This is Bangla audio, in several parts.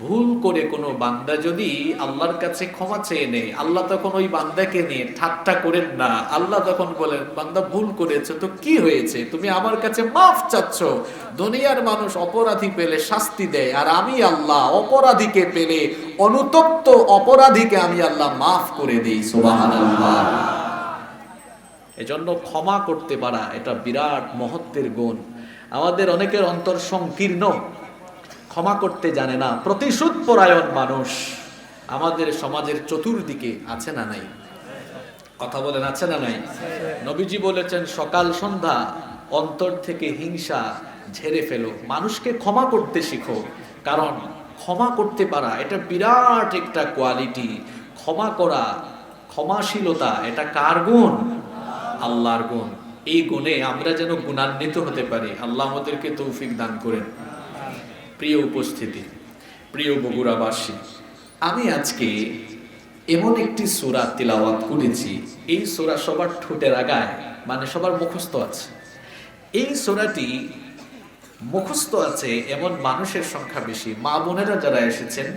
ভুল করে কোনো বান্দা যদি আল্লাহর কাছে ক্ষমা চেয়ে নেয়, আল্লাহ তখন ওই বান্দাকে নিয়ে ঠাট্টা করেন না। আল্লাহ তখন বলেন, বান্দা ভুল করেছে তো কি হয়েছে, তুমি আমার কাছে মাফ চাচ্ছ। দুনিয়ার মানুষ অপরাধী পেলে শাস্তি দেয়, আর আমি আল্লাহ অপরাধীকে পেলে, অনুতপ্ত অপরাধীকে আমি আল্লাহ মাফ করে দিই। সুবহানাল্লাহ। এজন্য ক্ষমা করতে পারা এটা বিরাট মহত্বের গুণ। আমাদের অনেকের অন্তর সংকীর্ণ, ক্ষমা করতে জানে না, প্রতিশোধ পরায়ণ মানুষ আমাদের সমাজের চতুর্দিকে আছে না নাই? কথা বলেন, আছে না নাই? নবীজি বলেছেন, সকাল সন্ধ্যা অন্তর থেকে হিংসা ঝেড়ে ফেলো, মানুষকে ক্ষমা করতে শিখো। কারণ ক্ষমা করতে পারা এটা বিরাট একটা কোয়ালিটি। ক্ষমা করা, ক্ষমাশীলতা এটা কার গুণ? আল্লাহর গুণ। এই গুণে আমরা যেন গুণান্বিত হতে পারি। আল্লাহ আমাদেরকে তৌফিক দান করেন। প্রিয় উপস্থিতি, প্রিয় বগুড়াবাসী, আমি আজকে এমন একটি সূরা তিলাওয়াত করেছি, এই সূরা সবার ঠোঁটের আগায়, মানে সবার মুখস্থ আছে। এই সূরাটি মুখস্থ আছে এমন মানুষের সংখ্যা বেশি। মা বোনেরা যারা এসেছেন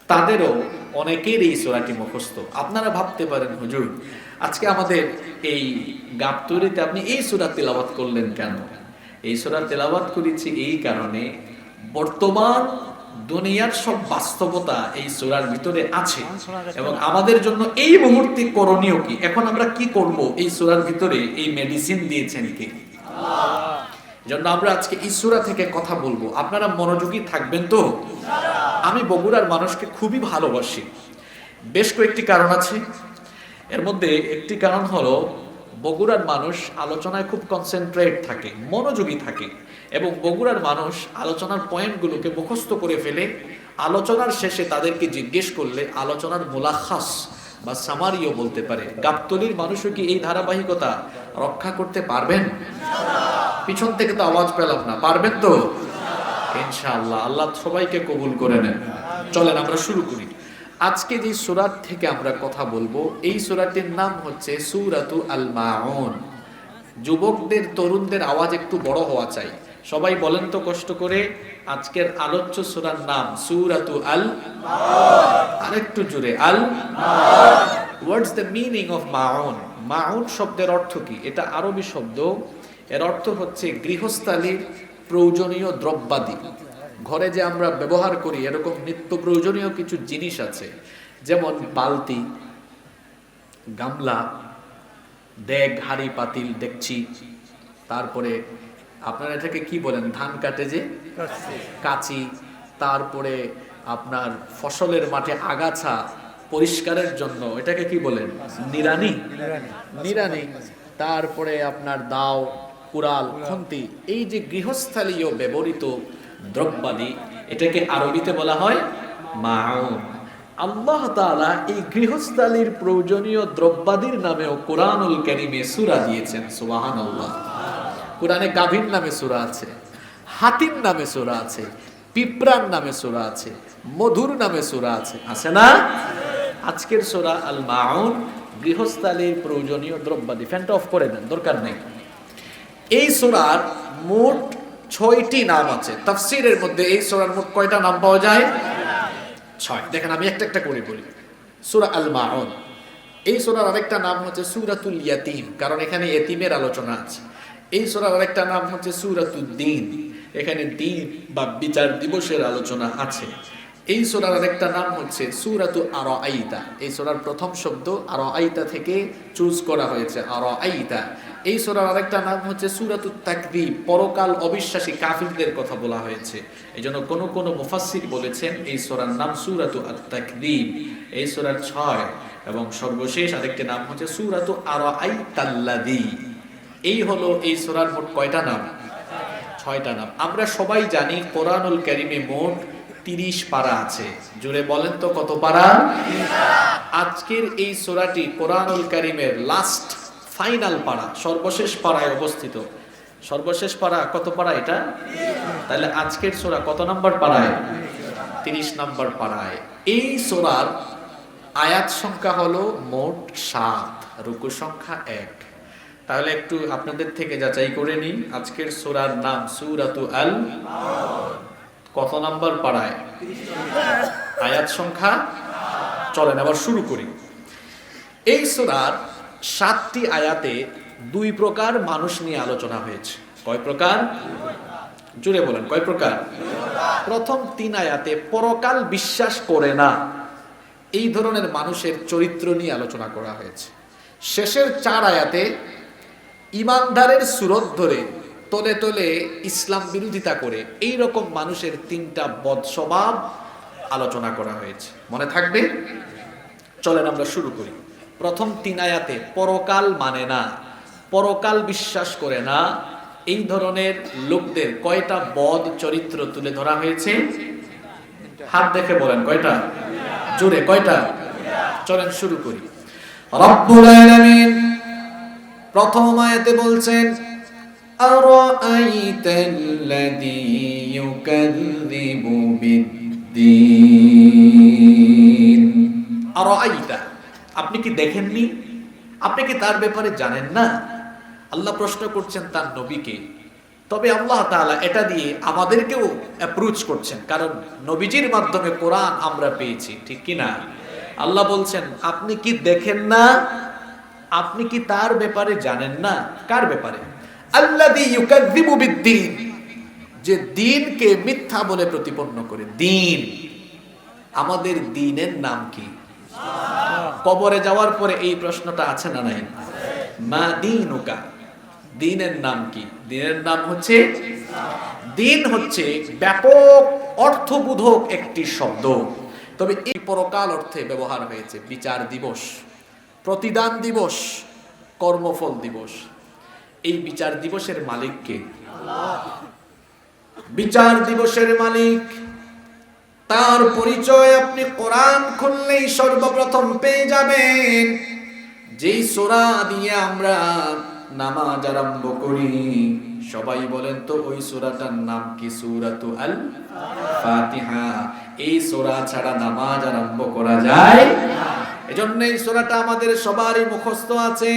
তাদেরও অনেকের এই সূরাটি মুখস্থ। আপনারা ভাবতে পারেন, হুজুর আজকে আমাদের এই গাবতলীতে আপনি এই সূরা তিলাওয়াত করলেন কেন? এই সূরা তিলাওয়াত করেছি এই কারণে, বর্তমান দুনিয়ার সব বাস্তবতা এই সূরার ভিতরে আছে এবং আমাদের জন্য এই মুহূর্তে করণীয় কি, এখন আমরা কি করব, এই সূরার ভিতরে এই মেডিসিন দিয়েছেন কে? আল্লাহ। জন্য আমরা আজকে এই সূরা থেকে কথা বলবো। আপনারা মনোযোগী থাকবেন তো? আমি বগুড়ার মানুষকে খুবই ভালোবাসি। বেশ কয়েকটি কারণ আছে। এর মধ্যে একটি কারণ হলো, বগুড়ার মানুষ আলোচনায় খুব কনসেন্ট্রেট থাকে, মনোযোগী থাকে, এবং বগুড়ার মানুষ আলোচনার পয়েন্টগুলোকে মুখস্থ করে ফেলে। আলোচনার শেষে তাদেরকে জিজ্ঞেস করলে আলোচনার মুলাখাস বা সামারিও বলতে পারে। গাবতলীর মানুষও কি এই ধারাবাহিকতা রক্ষা করতে পারবেন? পিছন থেকে তো আওয়াজ পেলাম না, পারবেন তো? ইনশাআল্লাহ। আল্লাহ সবাইকে কবুল করে নেন। চলেন আমরা শুরু করি। আজকে যে সূরা থেকে আমরা কথা বলবো, এই সূরাটির নাম হচ্ছে সূরাতু আল মাউন। যুবকদের, তরুণদের আওয়াজ একটু বড় হওয়া চাই। সবাই বলেন তো কষ্ট করে, আজকের আলোচ্য সূরার নাম সূরাতু আল মাউন। আরেকটু জোরে, আল মাউন। হোয়াটস দ্য মিনিং অফ মাউন? মাউন শব্দের অর্থ কি? এটা আরবি শব্দ। এর অর্থ হচ্ছে গৃহস্থালির প্রয়োজনীয় দ্রব্যাদি। ঘরে যে আমরা ব্যবহার করি এরকম নিত্য প্রয়োজনীয় কিছু জিনিস আছে, যেমন বালতি, গামলা, দেগ, হাঁড়ি, পাতিল, ডেকচি, তারপরে আপনারা এটাকে কি বলেন, ধান কাটে যে কাঁচি, তারপরে আপনার ফসলের মাঠে আগাছা পরিষ্কারের জন্য এটাকে কি বলেন, নিড়ানি, নিড়ানি, তারপরে আপনার দাও, কুড়াল, খুন্তি, এই যে গৃহস্থালীয় ব্যবহৃত দ্রব্যাদি, এটাকে আরবিতে বলা হয় মাউন। আল্লাহ তাআলা এই গৃহস্থালীর প্রয়োজনীয় দ্রব্যাদির নামেও কোরআনুল কারীমে সূরা দিয়েছেন। সুবহানাল্লাহ। কোরআনে গাভীর নামে সূরা আছে, হাতির নামে সূরা আছে, পিঁপড়ার নামে সূরা আছে, মধুর নামে সূরা আছে, আছে না? আজকের সূরা আল মাউন, গৃহস্থালীর প্রয়োজনীয় দ্রব্যাদি। ফ্যানটা অফ করে দেন, দরকার নেই। এই সূরার মোট ৬টি নাম আছে। তাফসীরের মধ্যে এই সূরার মোট কয়টা নাম পাওয়া যায়? ৬। দেখেন আমি একটা একটা করে বলি। সূরা আল মাউন, এই সূরার আরেকটা নাম হচ্ছে সূরাতুল ইয়াতীম, কারণ এখানে এতিমের আলোচনা আছে। এই সূরার আরেকটা নাম হচ্ছে সূরাতুদ দ্বীন, এখানে দ্বীন বা বিচার দিবসের আলোচনা আছে। এই সূরার আরেকটা নাম হচ্ছে সূরাতু আরাআইতা। এই সূরার প্রথম শব্দ আরাআইতা থেকে চুজ করা হয়েছে, আরাআইতা। এই সূরার আরেকটা নাম হচ্ছে সূরাতুত তাকযীব, পরকাল অবিশ্বাসী কাফিরদের কথা বলা হয়েছে। এজন্য কোন কোন মুফাসসির বলেছেন এই সূরার নাম সূরাতু আত-তাকযীব। এই সূরার ৬ এবং সর্বশেষ আরেকটি নাম হচ্ছে সূরাতু আরাআইতাল্লাযী। এই হলো এই সূরার মোট কয়টা নাম? ৬টা নাম। আমরা সবাই জানি কোরআনুল কারীমে মোট ৩০ পারা আছে। জোরে বলেন তো কত পারা? আজকের এই সূরাটি কোরআনুল কারীমের লাস্ট ফাইনাল পারা, সর্বশেষ পারায় অবস্থিত। সর্বশেষ পারা কত পারা এটা? তাহলে আজকের সূরা কত নাম্বার পারায়? ৩০ নাম্বার পারায়। এই সূরার আয়াত সংখ্যা হলো মোট ৭, রুকু সংখ্যা ১। তাহলে একটু আপনাদের থেকে যাচাই করে নিই, আজকের সূরার নাম সূরাতু আল মাউন, কত নাম্বার পারায়? আয়াত সংখ্যা, চলেন আবার শুরু করি। এই সূরার 7টি আয়াতে 2 প্রকার মানুষ নিয়ে আলোচনা হয়েছে। কয় প্রকার? জুড়ে বলেন, কয় প্রকার? প্রথম 3 আয়াতে পরকাল বিশ্বাস করে না এই ধরনের মানুষের চরিত্র নিয়ে আলোচনা করা হয়েছে। শেষের 4 আয়াতে ইমানদারের সুরত ধরে তলে তলে ইসলাম বিরোধিতা করে এই রকম মানুষের 3টা বদ স্বভাব আলোচনা করা হয়েছে। মনে থাকবে? চলেন আমরা শুরু করি। প্রথম 3 আয়াতে পরকাল মানে না, পরকাল বিশ্বাস করে না এই ধরনের লোকদের কয়টা বদ চরিত্র তুলে ধরা হয়েছে? হাত দেখে বলেন কয়টা, জোরে কয়টা? চলেন শুরু করি। রব্বুল আলামিন প্রথম আয়াতে বলছেন আরাআইতাল্লাযী ইউকাযযিবু বিদ্দীন। আরাআইতা, আপনি কি দেখেননি? আপনি কি তার ব্যাপারে জানেন না? আল্লাহ প্রশ্ন করছেন তার নবীকে। তবে আল্লাহ তাআলা এটা দিয়ে আমাদেরকেও অ্যাপ্রোচ করছেন, কারণ নবীজির মাধ্যমে কোরআন আমরা পেয়েছি, ঠিক কি না? আল্লাহ বলছেন আপনি কি দেখেন না? আপনি কি তার ব্যাপারে জানেন না? কার ব্যাপারে? আল্লাযী ইউকাযযিবু বিদ্দীন, যে দ্বীনকে মিথ্যা বলে প্রতিপন্ন করে। দ্বীন, আমাদের দ্বীনের নাম কি? কবরে যাওয়ার পরে এই প্রশ্নটা আছে না নাই? মা দীনুকা, দ্বীনের নাম কি? দ্বীনের নাম হচ্ছে দ্বীন, হচ্ছে ব্যাপক অর্থবোধক একটি শব্দ। তবে এই পরকাল অর্থে ব্যবহার হয়েছে বিচার দিবস, প্রতিদান দিবস, কর্মফল দিবস। এই বিচার দিবসের মালিক কে? বিচার দিবসের মালিক, তার পরিচয় আপনি কোরআন খুললেই সর্বপ্রথম পেয়ে যাবেন। যেই সূরা দিয়ে আমরা নামাজ আরম্ভ করি, সবাই বলেন তো ওই সূরাটার নাম কি? সূরাতুল আল ফাতিহা। এই সূরা ছাড়া নামাজ আরম্ভ করা যায় না। এজন্য এই সূরাটা আমাদের সবারই মুখস্থ আছে।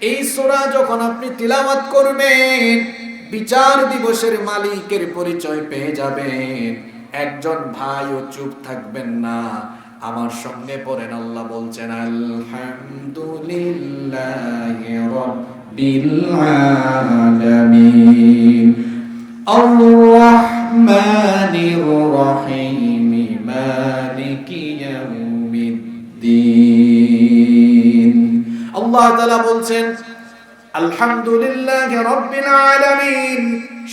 এই সূরা যখন আপনি তিলাওয়াত করবেন, বিচার দিবসের মালিকের পরিচয় পেয়ে যাবেন। একজন ভাইও চুপ থাকবেন না, আমার সঙ্গে পড়েন। আল্লাহ বলছেন আলহামদুলিল্লাহি রাব্বিল আলামিন আর রাহমানির রহিম মালিকি ইয়াউমিদ্দিন। আল্লাহ তাআলা বলছেন আলহামদুলিল্লাহি রাব্বিল আলামিন,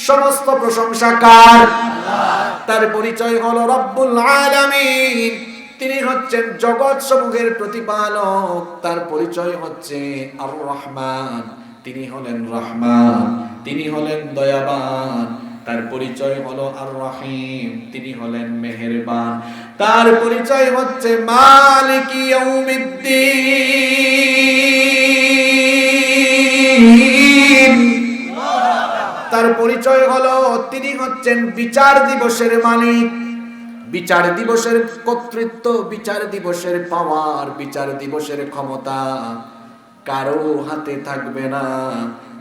সমস্ত প্রশংসা কার? তার পরিচয় হলো রব্বুল আলামিন, তিনি হচ্ছেন জগৎ সমূহের প্রতিপালক। তার পরিচয় হচ্ছে আর রহমান, তিনি হলেন রহমান, তিনি হলেন দয়াবান। তার পরিচয় হলো আর রহিম, তিনি হলেন মেহেরবান। তার পরিচয় হচ্ছে মালিক ইয়াউমিদ্দিন। তার পরিচয় হলো তিনি হচ্ছেন বিচার দিবসের মালিক। বিচার দিবসের কর্তৃত্ব, বিচার দিবসের পাওয়ার, বিচার দিবসের ক্ষমতা কারো হাতে থাকবে না।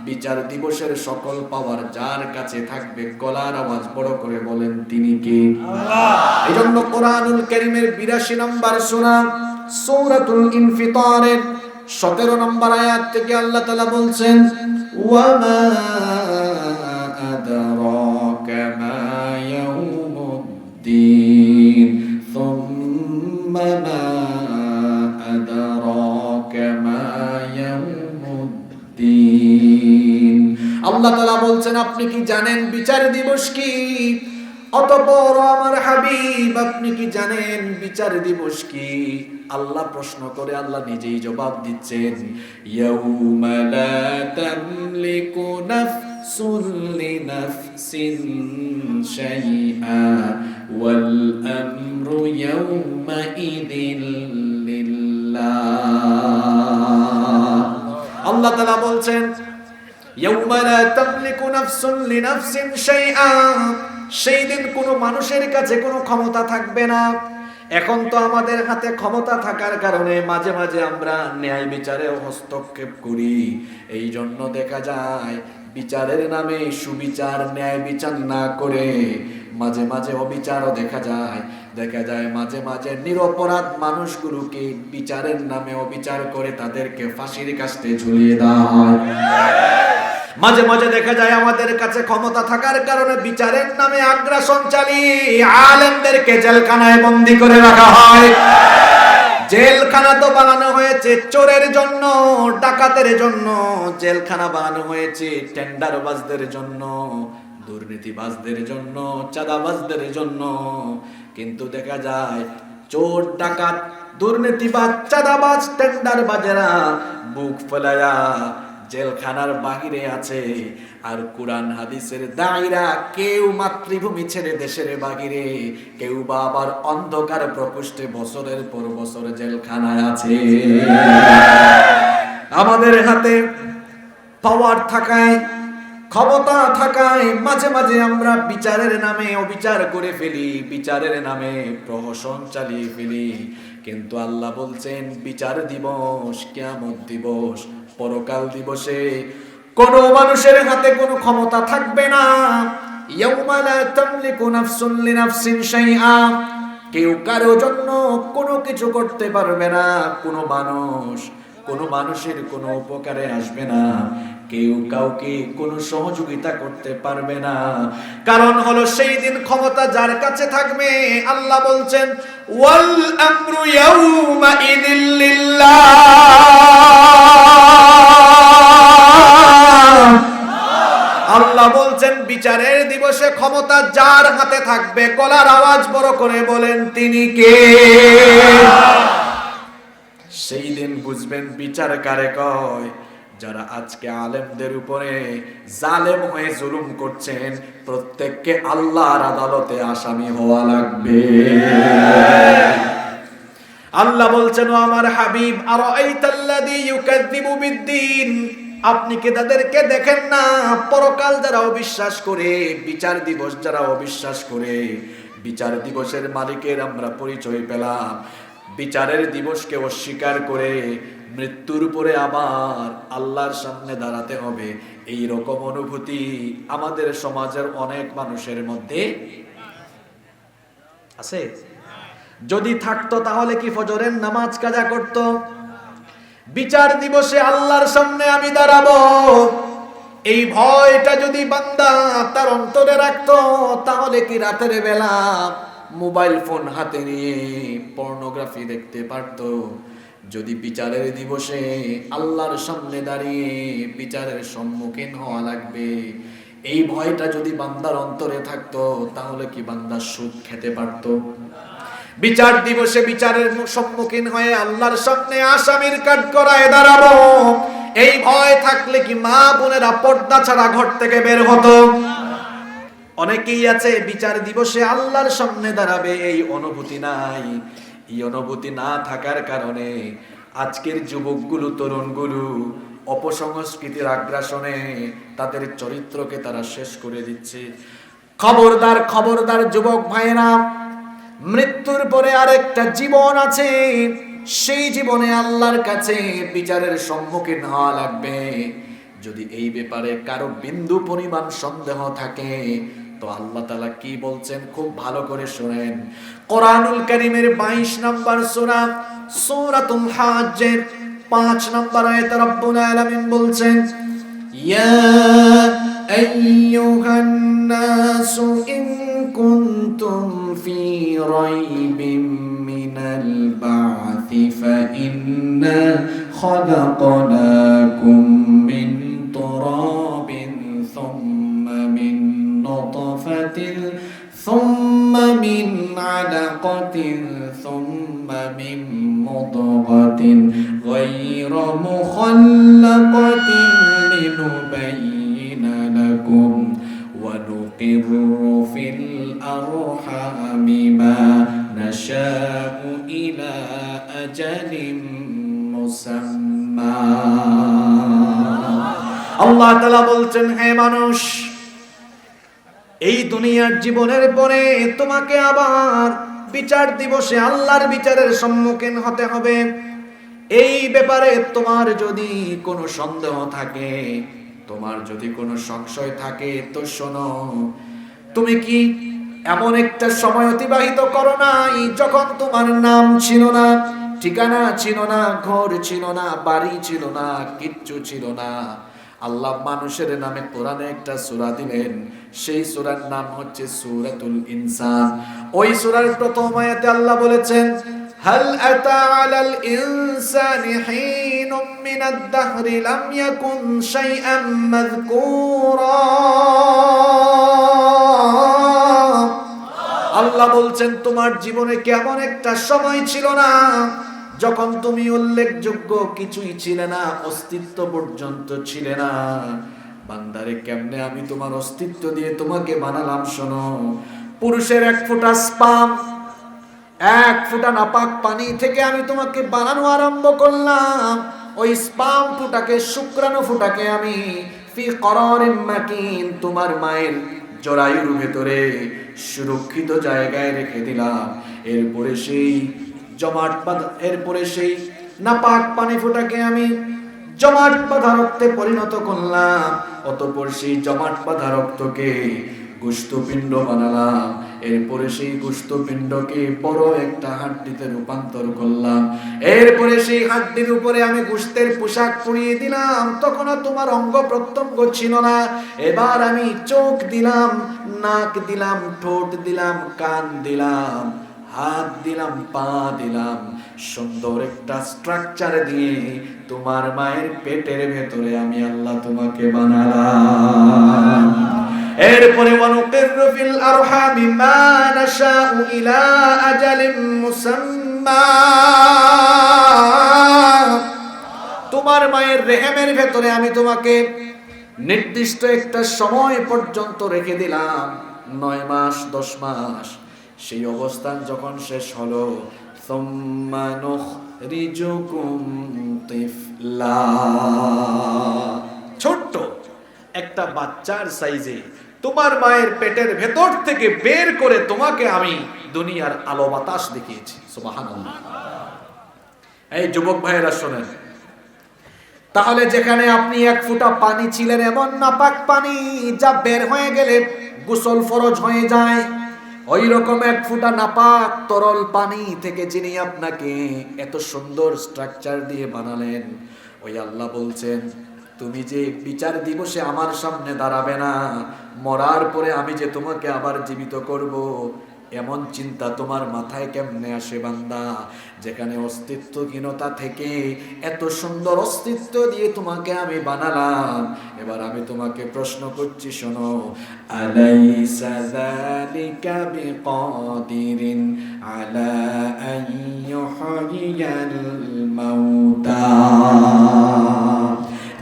বিচার দিবসের সকল পাওয়ার যার কাছে থাকবে, গলার আওয়াজ বড় করে বলেন তিনি কে? আল্লাহ। এজন্য কোরআনুল কারীমের 82 নম্বর সূরা সূরাতুল ইনফিতারের 17 নম্বর আয়াত থেকে আল্লাহ তাআলা বলছেন ওয়া মা আদরাকা মা ইয়াউমুদ্দিন সুম্মা মা আদরাকা মা ইয়াউমুদ্দিন। আল্লাহ তাআলা বলছেন আপনি কি জানেন বিচার দিবস কি? অতঃপর আমার হাবিব আপনি কি জানেন বিচার দিবস কি? আল্লাহ প্রশ্ন করে আল্লাহ নিজেই জবাব দিচ্ছেন ইয়াউমা লা তামলিকু নাফসুন লিনাফসিন শাইআ ওয়াল আমরু ইয়াউমা ইযিল লিল্লাহ। আল্লাহ তাআলা বলছেন ইয়াউমা লা তামলিকু নাফসুন লিনাফসিন শাইআ, সেই দিন কোনো মানুষের কাছে কোনো ক্ষমতা থাকবে না। এখন তো আমাদের হাতে ক্ষমতা থাকার কারণে মাঝে মাঝে আমরা ন্যায় বিচারেও হস্তক্ষেপ করি। এই জন্য দেখা যায় বিচারের নামে সুবিচার, ন্যায় বিচার না করে মাঝে মাঝে অবিচারও দেখা যায়। দেখা যায় মাঝে মাঝে নিরপরাধ মানুষগুলোকে বিচারের নামে অবিচার করে তাদেরকে ফাঁসির কাস্টে ঝুলিয়ে দেওয়া হয়। মাঝে মাঝে দেখা যায় আমাদের কাছে ক্ষমতা থাকার কারণে বিচারের নামে আগ্রাসন চালিয়ে আলেমদেরকে জেলখানায় বন্দী করে রাখা হয়। জেলখানা তো বানানো হয়েছে চোরের জন্য, ডাকাতের জন্য, জেলখানা বানানো হয়েছে টেন্ডারবাজদের জন্য, দুর্নীতিবাজদের জন্য, চাঁদাবাজদের জন্য। কিন্তু দেখা যায় চোর, ডাকাত, দুর্নীতিবাজ, চাঁদাবাজ, টেন্ডারবাজেরা বুক ফেলায়া জেলখানার বাহিরে আছে। আর কুরআন হাদিসের দায়ীরা কেউ মাতৃভূমি ছেড়ে দেশের বাহিরে, কেউ বা আবার অন্ধকার প্রকোষ্ঠে বছরের পর বছর জেলখানায় আছে। আমাদের হাতে পাওয়ার থাকায়, ক্ষমতা থাকায় মাঝে মাঝে আমরা বিচারের নামে অবিচার করে ফেলি, বিচারের নামে প্রহসন চালিয়ে ফেলি। কিন্তু আল্লাহ বলছেন বিচার দিবস, কিয়ামত দিবস, পরকাল দিবসে কোন মানুষের হাতে কোনো ক্ষমতা থাকবে না। ইয়াউমা লা তামলিকু নাফসুন লিনাফসিন শাইআ, কেউ কারো জন্য কোনো কিছু করতে পারবে না। কোনো মানুষের কোনো উপকারে আসবে না, কেউ কাউকে কোনো সহযোগিতা করতে পারবে না। কারণ হলো সেই দিন ক্ষমতা যার কাছে থাকবে, আল্লাহ বলছেন ওয়াল আমরু ইয়াউমা ইযিল লিল্লাহ। আল্লাহ বলছেন বিচারের দিবসে ক্ষমতা যার হাতে থাকবে, গলার আওয়াজ বড় করে বলেন তিনি কে? সেই দিন বুঝবেন বিচার কারে কয়। যারা আজকে আলেমদের উপরে জালেম হয়ে জুলুম করছেন, প্রত্যেককে আল্লাহর আদালতে আসামি হওয়া লাগবে। আল্লাহ বলছেন, ও আমার হাবিব, আরাআইতাল্লাযী ইউকাযযিবু বিদ্দীন, আপনি কি তাদেরকে দেখেন না? পরকাল যারা অবিশ্বাস করে, বিচার দিবস যারা অবিশ্বাস করে। বিচার দিবসের মালিকের আমরা পরিচয় পেলাম, বিচারের দিবসকে অস্বীকার করে মৃত্যুর পরে আবার আল্লাহর সামনে দাঁড়াতে হবে। এই রকম অনুভূতি আমাদের সমাজের অনেক মানুষের মধ্যে আছে। যদি থাকতো তাহলে কি ফজরের নামাজ কাজা করত? বিচার দিবসে আল্লাহর সামনে আমি দাঁড়াবো, এই ভয়টা যদি বান্দা তার অন্তরে রাখতো, তাহলে কি রাতের বেলা মোবাইল ফোন হাতে নিয়ে পর্নোগ্রাফি দেখতে পারতো? যদি বিচারের দিবসে আল্লাহর সামনে দাঁড়িয়ে বিচারের সম্মুখীন হওয়া লাগবে, এই ভয়টা যদি বান্দার অন্তরে থাকতো, তাহলে কি বান্দা সুদ খেতে পারতো? বিচার দিবসে বিচারের সম্মুখীন হয়ে আল্লাহর সামনে আসামির কাঠগড়ায় দাঁড়াবো, এই ভয় থাকলে কি মা বোনেরা পর্দা ছাড়া ঘর থেকে বের হতো? অনেকেই আছে বিচার দিবসে আল্লাহর সামনে দাঁড়াবে, এই অনুভূতি নাই। এই অনুভূতি না থাকার কারণে আজকের যুবকগুলো, তরুণগুলো অপসংস্কৃতির আগ্রাসনে তাদের চরিত্রকে তারা শেষ করে দিচ্ছে। খবরদার, খবরদার যুবক ভাইরা, মৃত্যুর পরে আরেকটা জীবন আছে। সেই জীবনে আল্লাহর কাছে বিচারের সম্মুখীন হওয়া লাগবে। যদি এই ব্যাপারে কারো বিন্দু পরিমাণ সন্দেহ থাকে, তো আল্লাহ তাআলা কি বলছেন খুব ভালো করে শুনেন। কোরআনুল কারীমের 22 নম্বর সূরা, সূরাতুল হাজ্জের 5 নম্বর আয়াতে রব্বুল আলামিন বলছেন, ইয়া আইয়ুহান নাসু ইন কুনতুম ফি রাইবিম মিনাল বা'থি ফাইন্না খালাকনাকুম মিন তুরাবিন সুম্মা মিন নতফাতিন সুম্মা মিন আলাকাতিন সুম্মা মিন মুদগাতিন গায়রা মুখাল্লাকাতিন লিনুবাইয়িনা লাকুম ওয়া নুকিরু ফিল আরহামি মা নাশাউ ইলা আজালিম মুসাম্মা। আল্লাহ তাআলা বলছেন, হে মানুষ, এই দুনিয়ার জীবনের পরে তোমাকে আবার বিচার দিবসে আল্লাহর বিচারের সম্মুখীন হতে হবে। এই ব্যাপারে তোমার যদি কোনো সন্দেহ থাকে, তোমার যদি কোনো সংশয় থাকে, তো শোনো, তুমি কি এমন একটা সময় অতিবাহিত করো নাই যখন তোমার নাম ছিল না, ঠিকানা ছিল না, ঘর ছিল না, বাড়ি ছিল না, কিচ্ছু ছিল না। আল্লাহ মানুষের নামে কোরআনে একটা সূরা দিলেন, সেই সূরার নাম হচ্ছে সূরাতুল ইনসান। ওই সূরার প্রথম আয়াতে আল্লাহ বলেছেন, হাল আতা আলাল ইনসানি হিনুম মিনাদ দাহরি লাম ইয়াকুন শাইআম মাযকুরা। আল্লাহ বলছেন, তোমার জীবনে কেমন একটা সময় ছিল না যখন তুমি উল্লেখযোগ্য কিছুই ছিলে না, অস্তিত্ব পর্যন্ত ছিলে না। বান্দারে, কেমনে আমি তোমার অস্তিত্ব দিয়ে তোমাকে বানালাম শোনো। পুরুষের এক ফোঁটা স্পাম, এক ফোঁটা নাপাক পানি থেকে আমি তোমাকে বানানো আরম্ভ করলাম। ওই স্পাম ফুটাকে, শুক্রাণু ফুটাকে আমি ফি করারিন মাকিন, তোমার মায়ের জরায়ুর ভেতরে সুরক্ষিত জায়গায় রেখে দিলাম। এরপরে সেই এরপরে সেই নাপাক পানি ফুটাকে আমি জমাট বাঁধা রক্তে পরিণত করলাম। অতঃপর সেই জমাট বাঁধা রক্তকে গোশতপিণ্ড বানালাম। এরপরে সেই গোশতপিণ্ডকে বড় একটা হাড্ডিতে রূপান্তর করলাম। এরপরে সেই হাড্ডির উপরে আমি গোশতের পোশাক পরিয়ে দিলাম। তখন তোমার অঙ্গ প্রত্যঙ্গ ছিল না। এবার আমি চোখ দিলাম, নাক দিলাম, ঠোঁট দিলাম, কান দিলাম, হাত দিলাম, পা দিলাম। সুন্দর একটা স্ট্রাকচার দিয়ে তোমার মায়ের পেটের ভেতরে আমি আল্লাহ তোমাকে বানালাম। এরপরে ওয়ানুকিরু ফিল আরহামি মা নাশাউ ইলা আজালিম মুসাম্মা, তোমার মায়ের রেহেমের ভেতরে আমি তোমাকে নির্দিষ্ট একটা সময় পর্যন্ত রেখে দিলাম, 9 মাস 10 মাস। সেই অবস্থান যখন শেষ হলো, সুম্মা নুখরিজুকুম তিফলা, ছোট্ট একটা বাচ্চার সাইজে তোমার মায়ের পেটের ভেতর থেকে বের করে তোমাকে আমি দুনিয়ার আলো বাতাস দেখিয়েছি। সুবহানাল্লাহ। এই যুবক ভাইয়েরা শোনেন, তাহলে যেখানে আপনি এক ফোঁটা পানি ছিলেন, এমন নাপাক পানি যা বের হয়ে গেলে গোসল ফরজ হয়ে যায়, ওই রকম এক ফোঁটা নাপাক তরল পানি থেকে যিনি আপনাকে এত সুন্দর স্ট্রাকচার দিয়ে বানালেন, ওই আল্লাহ বলছেন, তুমি যে বিচার দিবসে আমার সামনে দাঁড়াবে না, মরার পরে আমি যে তোমাকে আবার জীবিত করব, এমন চিন্তা তোমার মাথায় কেমনে আসে বান্দা? যেখানে অস্তিত্বহীনতা থেকে এত সুন্দর অস্তিত্ব দিয়ে তোমাকে আমি বানালাম। এবার আমি তোমাকে প্রশ্ন করছি, শোনো, আলাইসা যালিকা বিকাদিরিন আলা আন ইউহয়িয়াল মাউতা,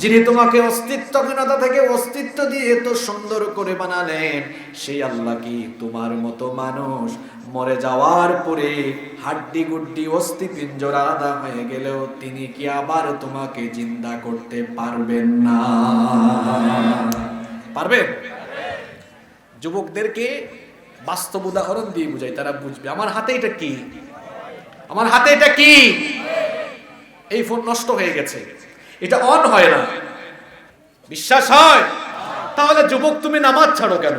যিনি তোমাকে অস্তিত্বহীনতা থেকে অস্তিত্ব দিয়ে এত সুন্দর করে বানালেন, সেই আল্লাহ কি তোমার মতো মানুষ মরে যাওয়ার পরে হাড্ডি গুড্ডি অস্থি পিঞ্জর আলাদা হয়ে গেলেও তিনি কি আবার তোমাকে জিন্দা করতে পারবেন না? পারবেন? যুবকদেরকে বাস্তব উদাহরণ দিয়ে বুঝাই, তারা বুঝবে। আমার হাতে এটা কি? আমার হাতে এটা কি? এই ফোন নষ্ট হয়ে গেছে, এটা অন হয় না। বিশ্বাস হয়? তাহলে যুবক তুমি নামাজ ছাড়ো কেন?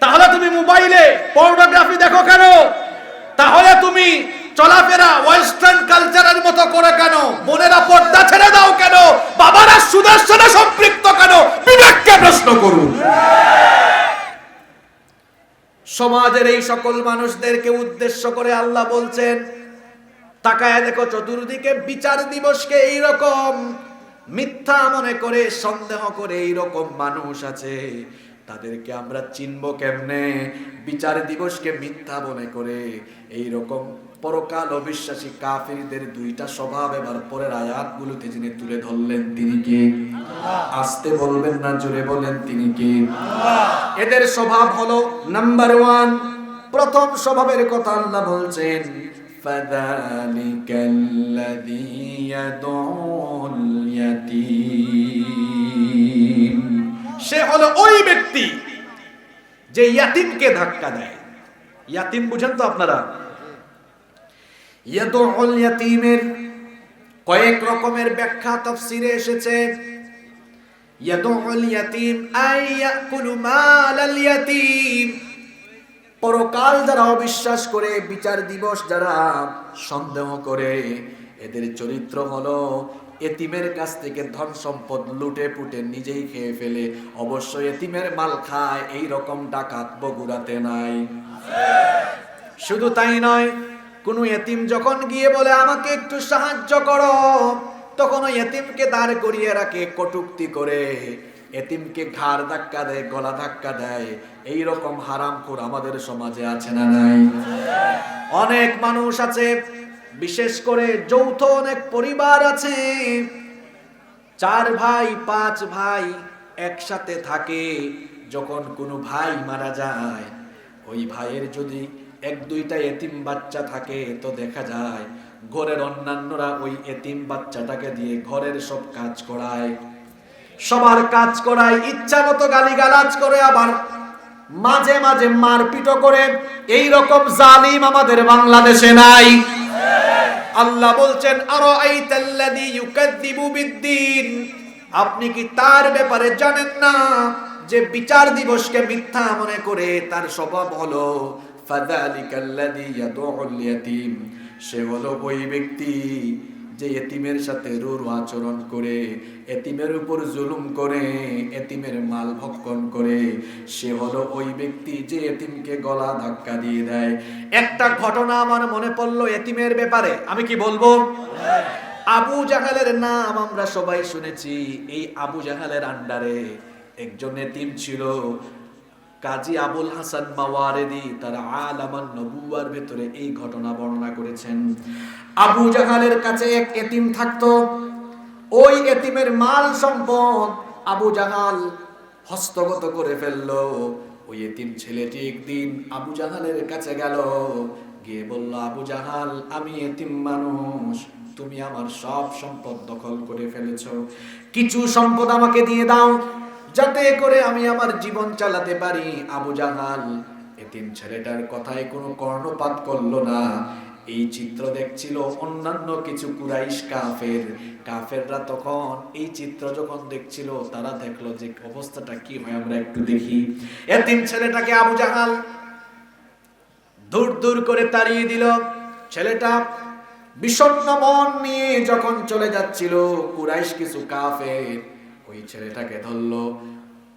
তাহলে তুমি মোবাইলে পর্নোগ্রাফি দেখো কেন? তাহলে তুমি চলাফেরা ওয়েস্টার্ন কালচারের মতো করে কেন? বোনেরা পর্দা ছেড়ে দাও কেন? বাবারা সুদের সাথে সম্পৃক্ত কেন? বিবেককে প্রশ্ন করুন। সমাজের এই সকল মানুষদেরকে উদ্দেশ্য করে আল্লাহ বলছেন, তাকায় দেখো চতুর্দিকে বিচার দিবসকে এইরকম মিথ্যা মনে করে, সন্দেহ করে এইরকম মানুষ আছে। তাদেরকে আমরা চিনবো কেমনে? বিচার দিবসকে মিথ্যা মনে করে এইরকম পরকাল অবিশ্বাসী কাফিরদের দুইটা স্বভাব এবার পরের আয়াতগুলোতে যিনি তুলে ধরলেন, তিনি কে? আস্তে বলবেন না, জোরে বলেন, তিনি কে? এদের স্বভাব হলো, নাম্বার 1, প্রথম স্বভাবের কথা আল্লাহ বলছেন, ফাযালিকাল্লাযী ইয়াদউল ইয়াতীম, সে হলো ওই ব্যক্তি যে ইয়াতীমকে ধাক্কা দেয়। ইয়াতীম বুঝেন তো আপনারা? ইয়াদউল ইয়াতীমের কয়েক রকমের ব্যাখ্যা তাফসীরে এসেছে। ইয়াদউল ইয়াতীম আই ইয়াকুলু মালাল ইয়াতীম, পরকাল যারা অবিশ্বাস করে, বিচার দিবস যারা সন্দেহ করে, এদের চরিত্র হলো এতিমের কাছ থেকে ধন সম্পদ লুটে পুটে নিজেই খেয়ে ফেলে। অবশ্যই এতিমের মাল খায়, এই রকম ডাকাত বগুড়াতে নাই। শুধু তাই নয়, কোন এতিম যখন গিয়ে বলে আমাকে একটু সাহায্য করো, তখন ওই এতিমকে দাঁড় করিয়ে রাখে কটূক্তি করে, এতিমকে ঘাড় ধাক্কা দেয়, গলা ধাক্কা দেয়। এই রকম হারামখোর আমাদের সমাজে আছে না নাই? অনেক মানুষ আছে, বিশেষ করে যৌথ অনেক পরিবার আছে, 4 ভাই 5 ভাই একসাথে থাকে। যখন কোনো ভাই মারা যায়, ওই ভাইয়ের যদি 1-2টা এতিম বাচ্চা থাকে, তো দেখা যায় ঘরের অন্যান্যরা ওই এতিম বাচ্চাটাকে দিয়ে ঘরের সব কাজ করায়, সবার কাজ করায়, ইচ্ছা মতো গালিগালাজ করে, আবার মাঝে মাঝে মারপিটও করে। এই রকম জালিম আমাদের বাংলাদেশে নাই? আল্লাহ বলছেন আরাআইতাল্লাযী ইউকাযযিবু বিদ্দীন, আপনি কি তার ব্যাপারে জানেন না যে বিচার দিবসকে মিথ্যা মনে করে তার স্বভাব হলো ফাযালিকাল্লাযী ইয়াদউল ইয়াতীম, সে হলো ওই ব্যক্তি যে এতিমের সাথে রূঢ় আচরণ করে, এতিমের উপর জুলুম করে, এতিমের মাল ভক্ষণ করে। সে হলো ওই ব্যক্তি যে এতিমকে গলা ধাক্কা দিয়ে দেয়। একটা ঘটনা আমার মনে পড়লো এতিমের ব্যাপারে, আমি কি বলবো? আবু জাহালের নাম আমরা সবাই শুনেছি। এই আবু জাহালের আন্ডারে একজন এতিম ছিল, কাজী আবুল হাসান মাওয়ারিদি তার আলামান নবুয়ার ভিতরে এই ঘটনা বর্ণনা করেছেন। আবু জাহালের কাছে এক এতিম থাকতো। ওই এতিমের মাল সম্পদ আবু জাহাল হস্তগত করে ফেললো। ওই এতিম ছেলেটি একদিন আবু জাহালের কাছে গেল, গিয়ে বলল, আবু জাহাল, আমি এতিম মানুষ, তুমি আমার সব সম্পদ দখল করে ফেলেছো, কিছু সম্পদ আমাকে দিয়ে দাও যাতে করে আমি আমার জীবন চালাতে পারি। আবু জাহাল এতিম ছেলেটার কথায় কোনো কর্ণপাত করলো না। এই চিত্র দেখছিল অন্যান্য কিছু কুরাইশ কাফেররা। তখন এই চিত্র যখন দেখছিল, তারা দেখলো যে অবস্থাটা কি হয়, আমরা একটু দেখি। এতিম ছেলেটাকে আবু জাহাল দূর দূর করে তাড়িয়ে দিল। ছেলেটা বিষণ্ণ মন নিয়ে যখন চলে যাচ্ছিল, কুরাইশ কিছু কাফের ওই ছেলেটাকে ধরলো।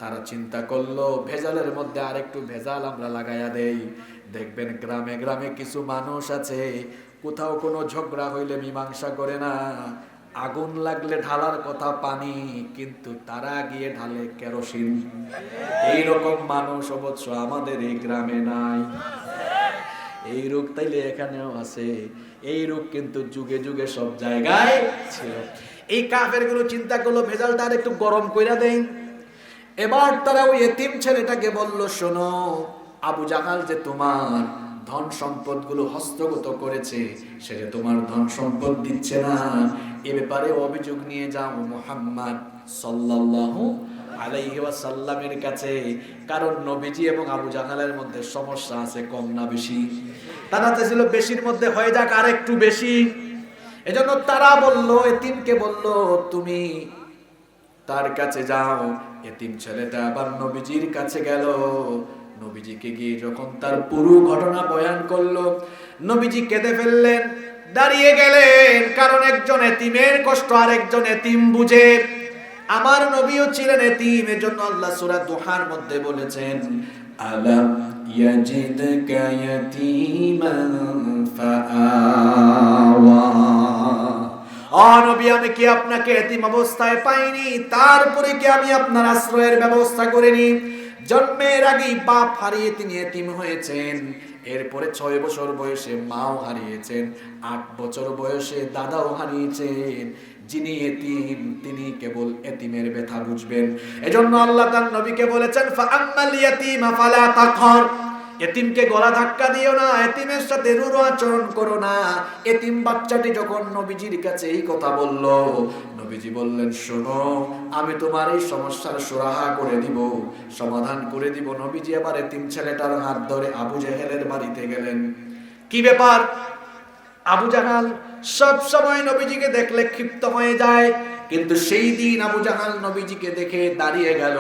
তারা চিন্তা করলো ভেজালের মধ্যে আরেকটু ভেজাল আমরা লাগাইয়া দেই। দেখবেন গ্রামে গ্রামে কিছু মানুষ আছে, কোথাও কোনো ঝগড়া হইলে মীমাংসা করে না, আগুন লাগলে ঢালার কথা পানি, কিন্তু তারা গিয়ে ঢালে কেরোসিন। এইরকম মানুষ অবশ্য আমাদের এই গ্রামে নাই। এই রোগ তাইলে এখানেও আছে। এই রোগ কিন্তু যুগে যুগে সব জায়গায় ছিল। এই কাফেরগুলো চিন্তা করলো ভেজালটা আর একটু গরম কইরা দেই। এবার তারা ওই এতিম ছেলেটাকে বলল, শোনো, আবু জাহাল যে তোমার ধন সম্পদ গুলো হস্তগত করেছে, সে যে তোমার ধন সম্পদ দিচ্ছে না, এ ব্যাপারে অভিযোগ নিয়ে যাও মুহাম্মদ সাল্লাল্লাহু আলাইহি ওয়াসাল্লামের কাছে। কারণ নবীজি এবং আবু জাহালের মধ্যে সমস্যা আছে, কম না বেশি? তারা চাইছিল বেশির মধ্যে হয়ে যাক আর একটু বেশি। এজন্য তারা বলল, এতিমকে বলল, তুমি তার কাছে যাও। এতিম ছেলেটা আবার নবীজির কাছে গেল। নবীজিকে গিয়ে যখন তার পুরো ঘটনা বয়ান করলো, নবীজি কেঁদে ফেললেন, দাঁড়িয়ে গেলেন। কারণ একজন এতিমের কষ্ট আর একজন এতিম বুঝে। আমার নবীও ছিলেন এতিম, এজন্য আল্লাহ সূরা দুহার মধ্যে বলেছেন, আলাম ইয়াজিদকা ইয়াতীমান ফাআওয়া। নবী, আমি কি আপনাকে এতিম অবস্থায় পাইনি? তারপরে কি আমি আপনার আশ্রয়ের ব্যবস্থা করিনি? জন্মের আগেই বাপ হারিয়ে তিনি এতিম হয়েছেন। এরপরে 6 বছর বয়সে মাও হারিয়েছেন, 8 বছর বয়সে দাদাও হারিয়েছেন। যিনি এতিম তিনি কেবল এতিমের ব্যথা বুঝবেন। এজন্য আল্লাহ তার নবীকে বলেছেন, ফাআম্মাল ইয়াতীমা ফালা তাকহার, এতিমকে গলা ধাক্কা দিও না, এতিমের সাথে রূঢ় আচরণ করো না। এতিম বাচ্চাটি যখন নবীজির কাছে এই কথা বলল, নবীজি বললেন, শোনো, আমি তোমার এই সমস্যার সুরাহা করে দিব, সমাধান করে দিব। নবীজি আবার এতিম ছেলেটার হাত ধরে আবু জাহেলের বাড়িতে গেলেন। কি ব্যাপার? আবু জাহাল সব সময় নবীজিকে দেখলে ক্ষিপ্ত হয়ে যায়, কিন্তু সেই দিন আবু জাহাল নবীজিকে দেখে দাঁড়িয়ে গেল।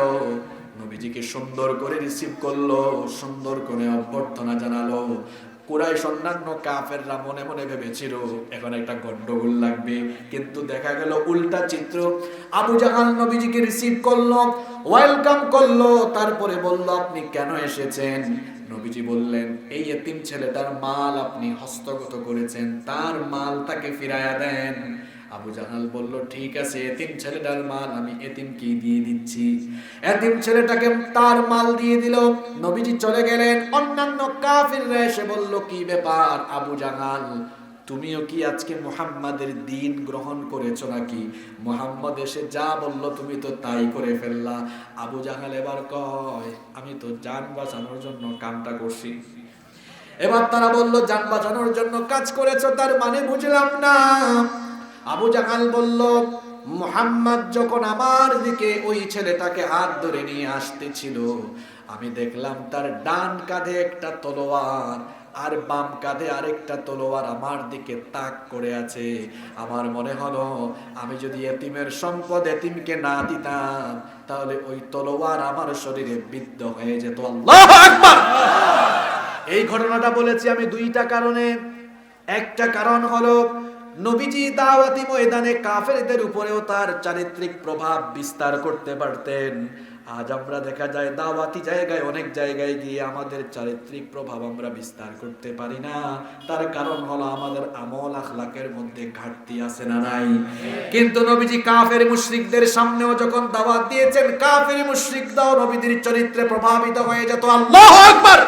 নবীজিকে সুন্দর করে রিসিভ করলো, সুন্দর করে অভ্যর্থনা জানালো। কুরাইশ অন্যান্য কাফেররা মনে মনে ভেবেছিল এখন একটা গন্ডগোল লাগবে, কিন্তু দেখা গেল উল্টা চিত্র। আবু জাহাল নবীজিকে রিসিভ করলো, ওয়েলকাম করলো, তারপরে বলল আপনি কেন এসেছেন? নবীজি বললেন এই এতিম ছেলেটার মাল আপনি হস্তগত করেছেন, তার মাল তাকে ফিরায়া দেন। আবু জাহাল বলল ঠিক আছে, এতিম ছেলেটার মাল আমি এতিমকে দিয়ে দিচ্ছি। এতিম ছেলেটাকে তার মাল দিয়ে দিল। নবীজি চলে গেলেন। অন্যান্য কাফিররা এসে বলল কি ব্যাপার আবু জাহাল, তুমিও কি আজকে মুহাম্মাদের দ্বীন গ্রহণ করেছো নাকি? মুহাম্মদ এসে যা বলল তুমি তো তাই করে ফেললা। আবু জাহাল এবার কয় আমি তো জান বাঁচানোর জন্য কামটা করছি। এবার তারা বলল জান বাঁচানোর জন্য কাজ করেছো, তার মানে বুঝলাম না। আবু জাহাল বলল মুহাম্মদ যখন আমার দিকে ওই ছেলেটাকে হাত ধরে নিয়ে আসতেছিল, আমি দেখলাম তার ডান কাঁধে একটা তলোয়ার আর বাম কাঁধে আরেকটা তলোয়ার আমার দিকে তাক করে আছে। আমার মনে হলো আমি যদি এতিমের সম্পদ এতিমকে না দিতাম তাহলে ওই তলোয়ার আমার শরীরে বিদ্ধ হয়ে যেত। আল্লাহু আকবার। এই ঘটনাটা বলেছি আমি দুইটা কারণে। একটা কারণ হলো নবীজি দাওয়াতি ময়দানে কাফেরদের উপরেও তার চারিত্রিক প্রভাব বিস্তার করতে পারতেন। আজ আমরা দেখা যায় দাওয়াতি জায়গায় অনেক জায়গায় গিয়ে আমাদের চারিত্রিক প্রভাব আমরা বিস্তার করতে পারি না। তার কারণ হলো আমাদের আমল আখলাকের মধ্যে ঘাটতি আছে না নাই? কিন্তু নবীজি কাফের মুশরিকদের সামনেও যখন দাওয়াত দিয়েছেন, কাফের মুশরিকরাও নবীজির চরিত্রে প্রভাবিত হয়ে যেত। আল্লাহু আকবার।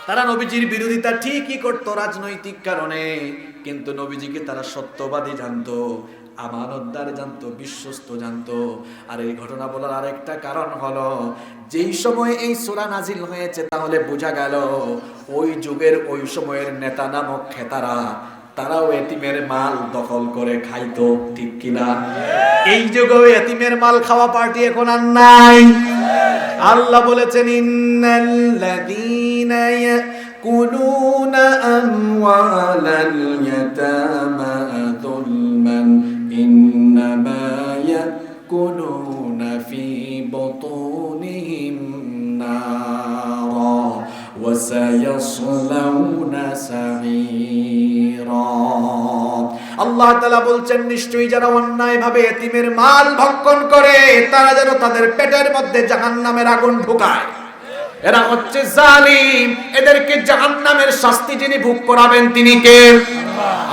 তারা নবীজির বিরোধিতা ঠিকই করতো রাজনৈতিক কারণে, কিন্তু নবীজিকে তারা সত্যবাদী জানতো, আমানতদার জানতো, বিশ্বস্ত জানতো। আর এই ঘটনা বলার আরেকটা কারণ হলো যেই সময় এই সূরা নাজিল হয়েছে তাহলে বোঝা গেল ওই যুগের ওই সময়ের নেতা নামক খেতারা তারাও এতিমের মাল দখল করে খাইতো, ঠিক কিনা? এই যুগেও এতিমের মাল খাওয়া পার্টি এখন আর নাই। আল্লাহ বলেছেন ইন্নাল্লাযীনা ইয়াকুলুনা আমওয়ালাল ইয়াতামা যুলমান ইন্নামা ইয়াকুলুনা ফী বুতুনিহিম নারা ওয়া সায়াসলাউনা সাঈরা। আল্লাহ তাআলা বলছেন নিশ্চয়ই যারা অন্যায়ভাবে এতিমের মাল ভক্ষণ করে তারা যেন তাদের পেটের মধ্যে জাহান্নামের আগুন ঢুকায়। এরা হচ্ছে জালিম, এদেরকে জাহান্নামের শাস্তি যিনি ভোগ করাবেন তিনি কে?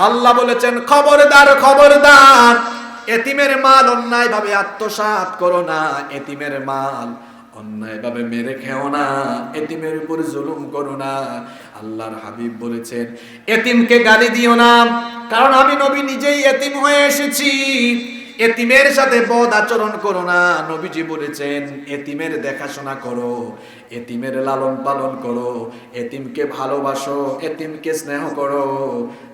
আল্লাহ বলেছেন খবরদার খবরদার, এতিমের মাল অন্যায়ভাবে আত্মসাৎ করো না, এতিমের মাল অন্যায়ভাবে মেরে খেও না, এতিমের উপর জুলুম করো না। আল্লাহর হাবিব বলেছেন এতিমকে গালি দিও না, কারণ আমি নবী নিজেই এতিম হয়ে এসেছি। এতিমের সাথে বদ আচরণ করো না। নবীজি বলেছেন এতিমের দেখাশোনা করো, এতিমের লালন পালন করো, এতিমকে ভালোবাসো, এতিমকে স্নেহ করো।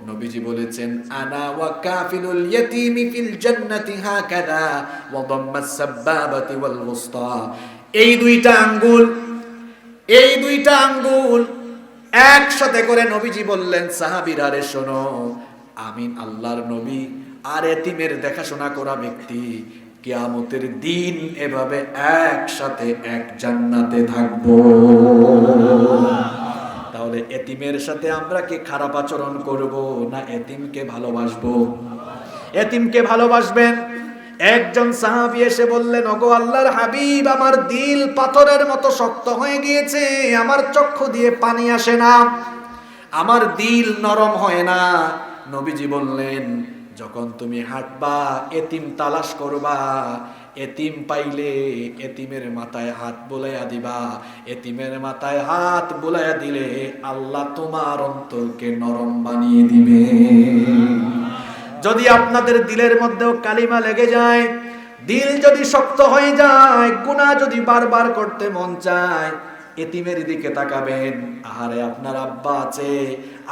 নবীজি বলেছেন আনা ওয়া কাফিলুল ইয়াতীমি ফিল জান্নাতি হাকাদা ওয়া দাম্মাস সাব্বাবাতি ওয়াল ওয়াসতা। এই দুইটা আঙ্গুল একসাথে করে নবীজি বললেন সাহাবীরা রে শোনো, আমি আল্লাহর নবী আর এতিমের দেখাশোনা করা ব্যক্তি কিয়ামতের দিন এভাবে একসাথে এক জান্নাতে থাকবো। তাহলে এতিমের সাথে আমরা কি খারাপ আচরণ করব না এতিমকে ভালোবাসবো? এতিমকে ভালোবাসবেন। একজন সাহাবী এসে বললেন ওগো আল্লাহর হাবিব, আমার দিল পাথরের মতো শক্ত হয়ে গিয়েছে, আমার চক্ষু দিয়ে পানি আসে না, আমার দিল নরম হয় না। নবীজি বললেন যখন তুমি হাঁটবা এতিম তালাশ করবা, এতিম পাইলে এতিমের মাথায় হাত বুলাইয়া দিবা, এতিমের মাথায় হাত বুলাইয়া দিলে আল্লাহ তোমার অন্তরকে নরম বানিয়ে দিবে। যদি আপনাদের দিলের মধ্যেও কালিমা লেগে যায়, দিল যদি শক্ত হয়ে যায়, গুনাহ যদি বারবার করতে মন চায়, এতিমের দিকে তাকাবেন। আহারে আপনার আব্বা আছে,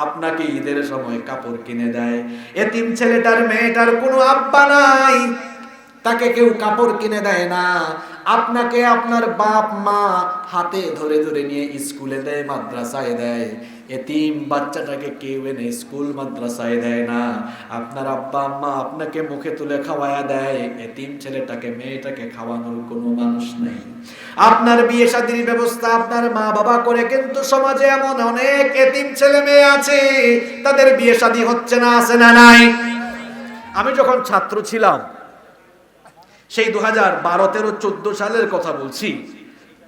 আপনাকে ঈদের সময় কাপড় কিনে দেয়, এতিম ছেলেটার মেয়েটার কোনো আব্বা নাই, তাকে কেউ কাপড় কিনে দেয় না, আপনাকে আপনার বাপ মা হাতে ধরে ধরে নিয়ে স্কুলে দেয়, মাদ্রাসায় দেয়। এতিম বাচ্চাটাকে কেউ এনে স্কুল মাদ্রাসায় দেয় না। আপনার আব্বা আম্মা আপনাকে মুখে তুলে খাওয়ায়া দেয়, এতিম ছেলেটাকে মেয়েটাকে খাওয়ানোর কোনো মানুষ নেই। আপনার বিয়ে শাদীর ব্যবস্থা আপনার মা বাবা করে, কিন্তু সমাজে এমন অনেক এতিম ছেলে মেয়ে আছে তাদের বিয়ে শাদী হচ্ছে না, আছে না নাই? আমি যখন ছাত্র ছিলাম, সেই 2012-13-14 সালের কথা বলছি,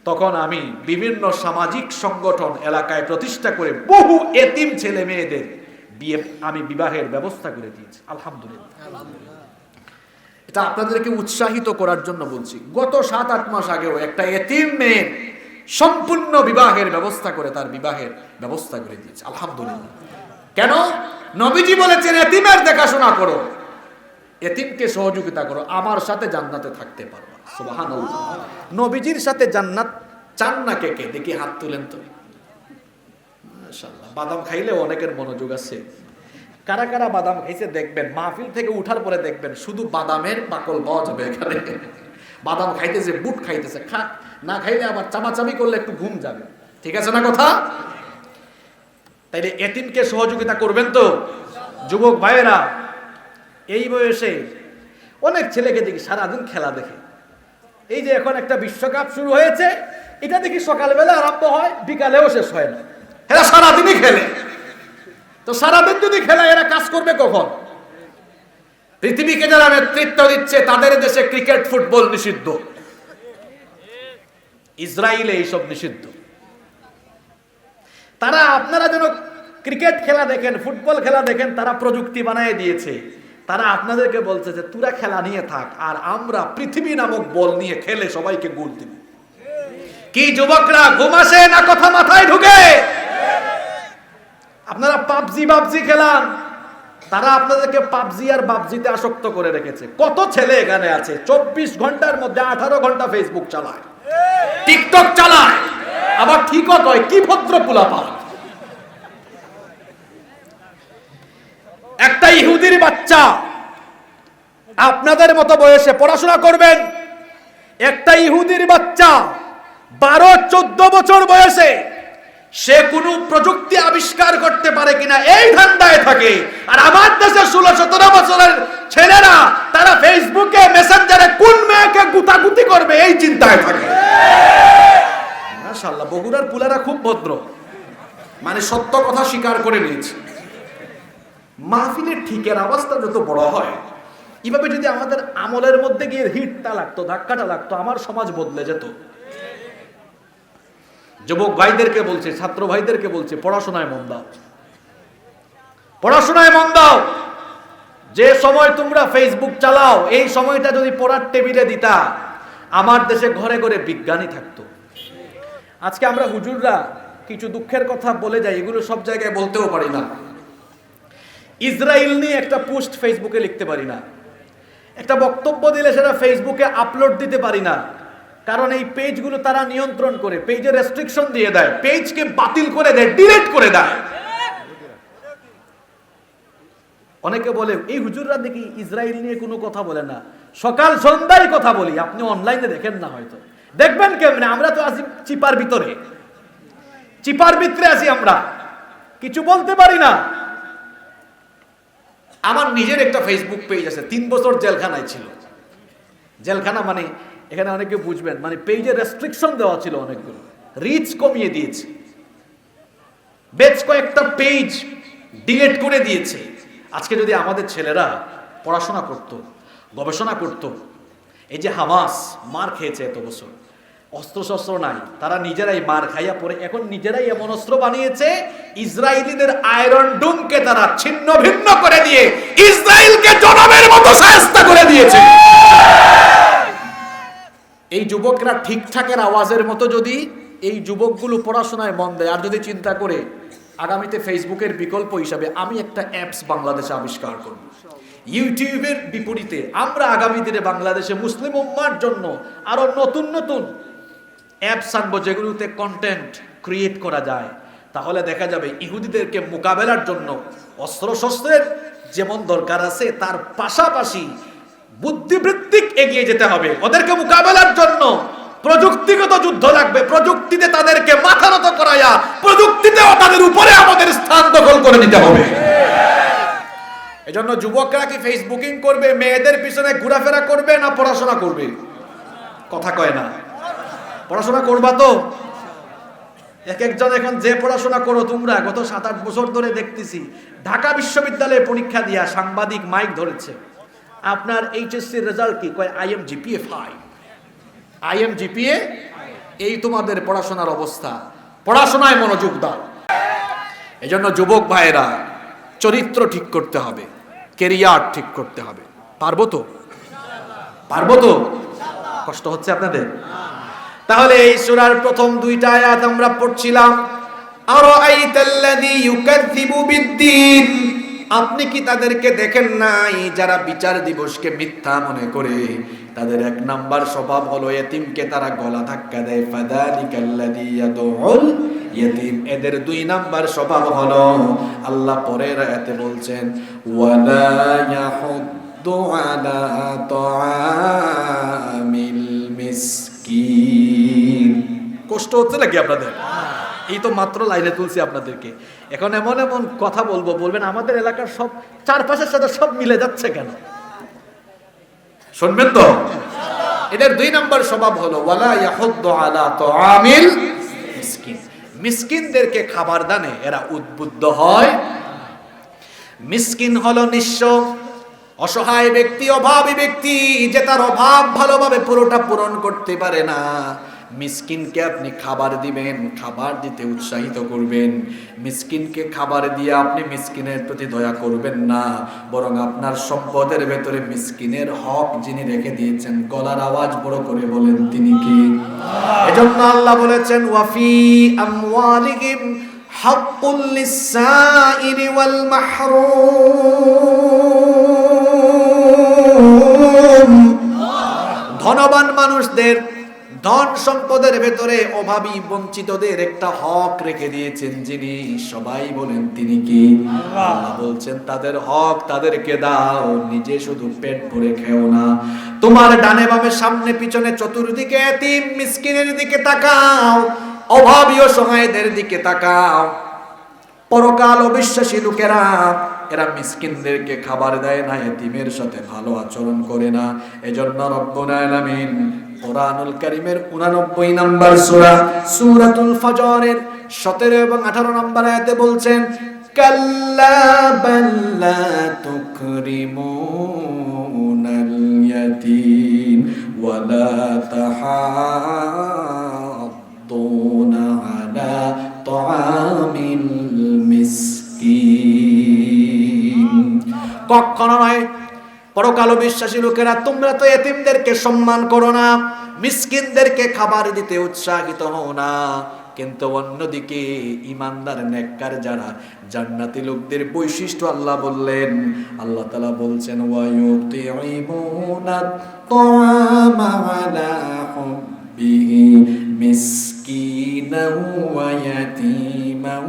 তখন আমি বিভিন্ন সামাজিক সংগঠন এলাকায় প্রতিষ্ঠা করে বহু এতিম ছেলে মেয়েদের বিবাহের ব্যবস্থা করে দিয়েছি, আলহামদুলিল্লাহ। এটা আপনাদেরকে উৎসাহিত করার জন্য বলছি। গত 7-8 মাস আগেও একটা এতিম মেয়ের সম্পূর্ণ বিবাহের ব্যবস্থা করে, তার বিবাহের ব্যবস্থা করে দিয়েছে, আলহামদুলিল্লাহ। কেন? নবীজি বলেছেন এতিমের দেখাশোনা করো, এতিমকে সহযোগিতা করো, আমার সাথে জান্নাতে থাকতে পারবা। সুবহানাল্লাহ। নবীজির সাথে জান্নাত চান না কে কে? দেখি হাত তুলেন তো। মাশাআল্লাহ। বাদাম খাইলে অনেকের মনোযোগ আছে। কারা কারা বাদাম খাইছে দেখবেন, মাহফিল থেকে উঠার পরে দেখবেন শুধু বাদামের পাকল পাওয়া যাবে এখানে। বাদাম খাইতেছে, বুট খাইতেছে, খাক, না খাইলে আবার চামাচামি করলে একটু ঘুম যাবে। ঠিক আছে না কথা? তাইলে এতিমকে সহযোগিতা করবেন তো যুবক ভাইয়েরা। এই বয়সে অনেক ছেলেকে দেখি সারাদিন খেলা দেখে। এই যে এখন একটা বিশ্বকাপ শুরু হয়েছে, এটা দেখি সকালবেলা আরম্ভ হয়, বিকালেও শেষ হয় না। এরা সারাদিনই খেলে। তো সারাদিন যদি খেলে এরা কাজ করবে কখন? পৃথিবীকে যারা নেতৃত্ব দিচ্ছে তাদের দেশে ক্রিকেট ফুটবল নিষিদ্ধ, ইসরায়েলে এইসব নিষিদ্ধ। তারা, আপনারা যেন ক্রিকেট খেলা দেখেন, ফুটবল খেলা দেখেন, তারা প্রযুক্তি বানিয়ে দিয়েছে। তারা আপনাদেরকে বলছে যে তোরা খেলা নিয়ে থাক, আর আমরা পৃথিবী নামক বল নিয়ে খেলে সবাইকে গোল দিব। কি যুবকরা, ঘুম আসে না কথা মাথায় ঢুকে? আপনারা পাবজি খেলান, তারা আপনাদেরকে পাবজি আর বাবজিতে আসক্ত করে রেখেছে। কত ছেলে এখানে আছে 24 ঘন্টার মধ্যে 18 ঘন্টা ফেসবুক চালায়, টিকটক চালায়, আবার ঠিকও কয় কি ভদ্র পোলাপান। একটা ইহুদির বাচ্চা আপনাদের মতো বয়সে পড়াশোনা করবেন, একটা ইহুদির বাচ্চা 12-14 বছর বয়সে সে কোন প্রযুক্তি আবিষ্কার করতে পারে কিনা এই ধান্দায় থাকে। আর আমার দেশে 16-17 বছরের ছেলেরা তারা ফেসবুকে মেসেঞ্জারে কোন মেয়েকে গুতাগুতি করবে এই চিন্তায় থাকে। মাশাআল্লাহ, বগুড়ার পুলারা খুব ভদ্র, মানে সত্য কথা স্বীকার করে নিয়েছে। মাহফিলের ঠিকের অবস্থা যত বড় হয়, এভাবে যদি আমাদের আমলের মধ্যে গিয়ে হিটটা লাগতো, ধাক্কাটা লাগতো, আমার সমাজ বদলে যেত। যুবক ভাইদেরকে বলছে, ছাত্র ভাইদেরকে বলছে, পড়াশোনায় মন দাও, পড়াশোনায় মন দাও। যে সময় তোমরা ফেসবুক চালাও, এই সময়টা যদি পড়ার টেবিলে দিতা, আমার দেশে ঘরে ঘরে বিজ্ঞানী থাকতো। আজকে আমরা হুজুররা কিছু দুঃখের কথা বলে যাই, এগুলো সব জায়গায় বলতেও পারি না। ইসরায়েল নিয়ে একটা পোস্ট ফেসবুকে লিখতে পারি না, একটা বক্তব্য দিলে সেটা ফেসবুকে আপলোড দিতে পারি না, কারণ এই পেজগুলো তারা নিয়ন্ত্রণ করে, পেজে রেস্ট্রিকশন দিয়ে দেয়, পেজকে বাতিল করে দেয়, ডিলিট করে দেয়। অনেকে বলে এই হুজুররা দেখি ইসরায়েল নিয়ে কোনো কথা বলে না, সকাল সন্ধ্যায় কথা বলি। আপনি অনলাইনে দেখেন না, হয়তো দেখবেন কেমনে। আমরা তো আছি চিপার ভিতরে, চিপার ভিতরে আছি, আমরা কিছু বলতে পারি না। আমার নিজের একটা ফেসবুক পেজ আছে, 3 বছর জেলখানায় ছিল। জেলখানা মানে এখানে অনেকে বুঝবেন, মানে পেজে রেস্ট্রিকশন দেওয়া ছিল, অনেকগুলো রিচ কমিয়ে দিয়েছে, বেশ কয়েকটা পেজ ডিলিট করে দিয়েছে। আজকে যদি আমাদের ছেলেরা পড়াশোনা করত, গবেষণা করত, এই যে হামাস মার খেয়েছে এত বছর, অস্ত্রশস্ত্র নাই, তারা নিজেরাই মার খাইয়া পড়ে এখন নিজেরাই এমন অস্ত্র বানিয়েছে, ইসরায়েলিদের আয়রন ডোমকে তারা ছিন্ন ভিন্ন করে দিয়ে ইসরায়েলকে জনমের মতো শায়েস্তা করে দিয়েছে। এই যুবকরা ঠিকঠাকের আওয়াজের মতো যদি এই যুবকগুলো পড়াশোনায় মন দেয়, আর যদি চিন্তা করে আগামীতে ফেসবুকের বিকল্প হিসাবে আমি একটা অ্যাপস বাংলাদেশে আবিষ্কার করব, ইউটিউবের বিপরীতে আমরা আগামী দিনে বাংলাদেশে মুসলিম উম্মার জন্য আরো নতুন নতুন অ্যাপস আনবো, যেগুলোতে কন্টেন্ট ক্রিয়েট করা যায়। তাহলে দেখা যাবে ইহুদিদেরকে মোকাবেলার জন্য অস্ত্র শস্ত্রের যেমন দরকার আছে, তার পাশাপাশি বুদ্ধিবৃত্তিক এগিয়ে যেতে হবে। ওদেরকে মোকাবেলার জন্য প্রযুক্তিগত যুদ্ধ লাগবে। প্রযুক্তিতে তাদেরকে মাথা নত করায়া প্রযুক্তিতেও তাদের উপরে আমাদের স্থান দখল করে নিতে হবে। এজন্য যুবকরা কি ফেসবুকিং করবে, মেয়েদের পিছনে ঘোরাফেরা করবে, না পড়াশোনা করবে? কথা কয় না। পড়াশোনা করবা তো? এক একজন এখন যে পড়াশোনা করো তোমরা, গত 7-8 বছর ধরে দেখতেছি ঢাকা বিশ্ববিদ্যালয়ে পরীক্ষা দিয়া সাংবাদিক মাইক ধরেছে, আপনার এইচএসসির রেজাল্ট কি? কয় IMGPA 5। IMGPA, এই তোমাদের পড়াশোনার অবস্থা। পড়াশোনায় মনোযোগ দাও। এজন্য যুবক ভাইয়েরা চরিত্র ঠিক করতে হবে, কেরিয়ার ঠিক করতে হবে। পারবো তো? পারবো তো? কষ্ট হচ্ছে আপনাদের? তাহলে এই সূরার প্রথম 2টা আয়াত আমরা পড়ছিলাম। আরাআইতাল্লাযী ইউকাযযিবু বিদ্দীন, আপনি কি তাদেরকে দেখেন নাই যারা বিচার দিবসকে মিথ্যা মনে করে? তাদের 1 নাম্বার স্বভাব হলো এতিমকে তারা গলা ধাক্কা দেয়। ফাযালিকাল্লাযী ইয়াদউল ইয়তীম। এদের 2 নাম্বার স্বভাব হলো, আল্লাহ পরের আয়াতে বলছেন, ওয়ালা ইয়াহুদ্দু আলা তাআমিল মিসকিন। কষ্ট হচ্ছে নাকি আপনাদের? এই তো মাত্র লাইনে তুলছি আপনাদেরকে। এখন এমন এমন কথা বলবো, বলবেন আমাদের এলাকার সব চারপাশের সাথে সব মিলে যাচ্ছে কেন? শুনবেন তো? এদের 2 নাম্বার স্বভাব হলো ওয়ালা ইয়াহুদ্দু আলা তাআমিল মিসকিন। মিসকিনদেরকে খাবার দানে এরা উদ্বুদ্ধ হয়। মিসকিন হলো নিঃস্ব, অসহায় ব্যক্তি, অভাবী ব্যক্তি, যে তার অভাব ভালোভাবে পুরোটা পূরণ করতে পারে না। মিসকিনকে আপনি খাবার দিবেন, খাবার দিতে উৎসাহিত করবেন। মিসকিনকে খাবার দিয়ে আপনি মিসকিনের প্রতি দয়া করবেন না, বরং আপনার সম্পদের ভেতরে মিসকিনের হক যিনি রেখে দিয়েছেন, গলার আওয়াজ বড় করে বলেন তিনি কি? এজন্য আল্লাহ বলেছেন, ওয়াফি আমওয়ালিহিম হাক্কুল লিস-সাইলি ওয়াল মাহরুম। ধনবান মানুষদের ধন সম্পদের ভেতরে অভাবী বঞ্চিতদের একটা হক রেখে দিয়েছেন যিনি, সবাই বলেন তিনি কি? আল্লাহ বলছেন তাদের হক তাদেরকে দাও, নিজে শুধু পেট ভরে খেও না। তোমার ডানে বামে সামনে পিছনে চতুর্দিকে এতিম মিসকিনের দিকে তাকাও, অভাবী ও সহায়দের দিকে তাকাও। পরকাল অবিশ্বাসী লোকেরা এরা মিসকিনদেরকে খাবার দেয় না, এতিমের সাথে ভালো আচরণ করে না। এজন্য রব্বুল আলামিন কোরআনুল কারীমের 89 নাম্বার সূরা সূরাতুল ফজরের 17 এবং 18 নাম্বার আয়াতে বলছেন, কাল্লা বাল্লা তুকরিমুনাল ইয়াতীম ওয়ালা তাহাদ্দুনা আলা তাআমিল মিসকিন। কখনো নয় পরকাল বিশ্বাসী লোকেরা, তোমরা তো এতিমদেরকে সম্মান করো না, মিসকিনদেরকে খাবার দিতে উৎসাহিত হও না, কিন্তু অন্যদিকে ইমানদার নেককার যারা জান্নাতি লোকদের বৈশিষ্ট্য আল্লাহ বললেন। আল্লাহ তাআলা বলছেন, ওয়া ইউতিঈমুনাত তাআমা আলা হুব্বিহি মিসকিনাও ওয়া ইয়াতীমান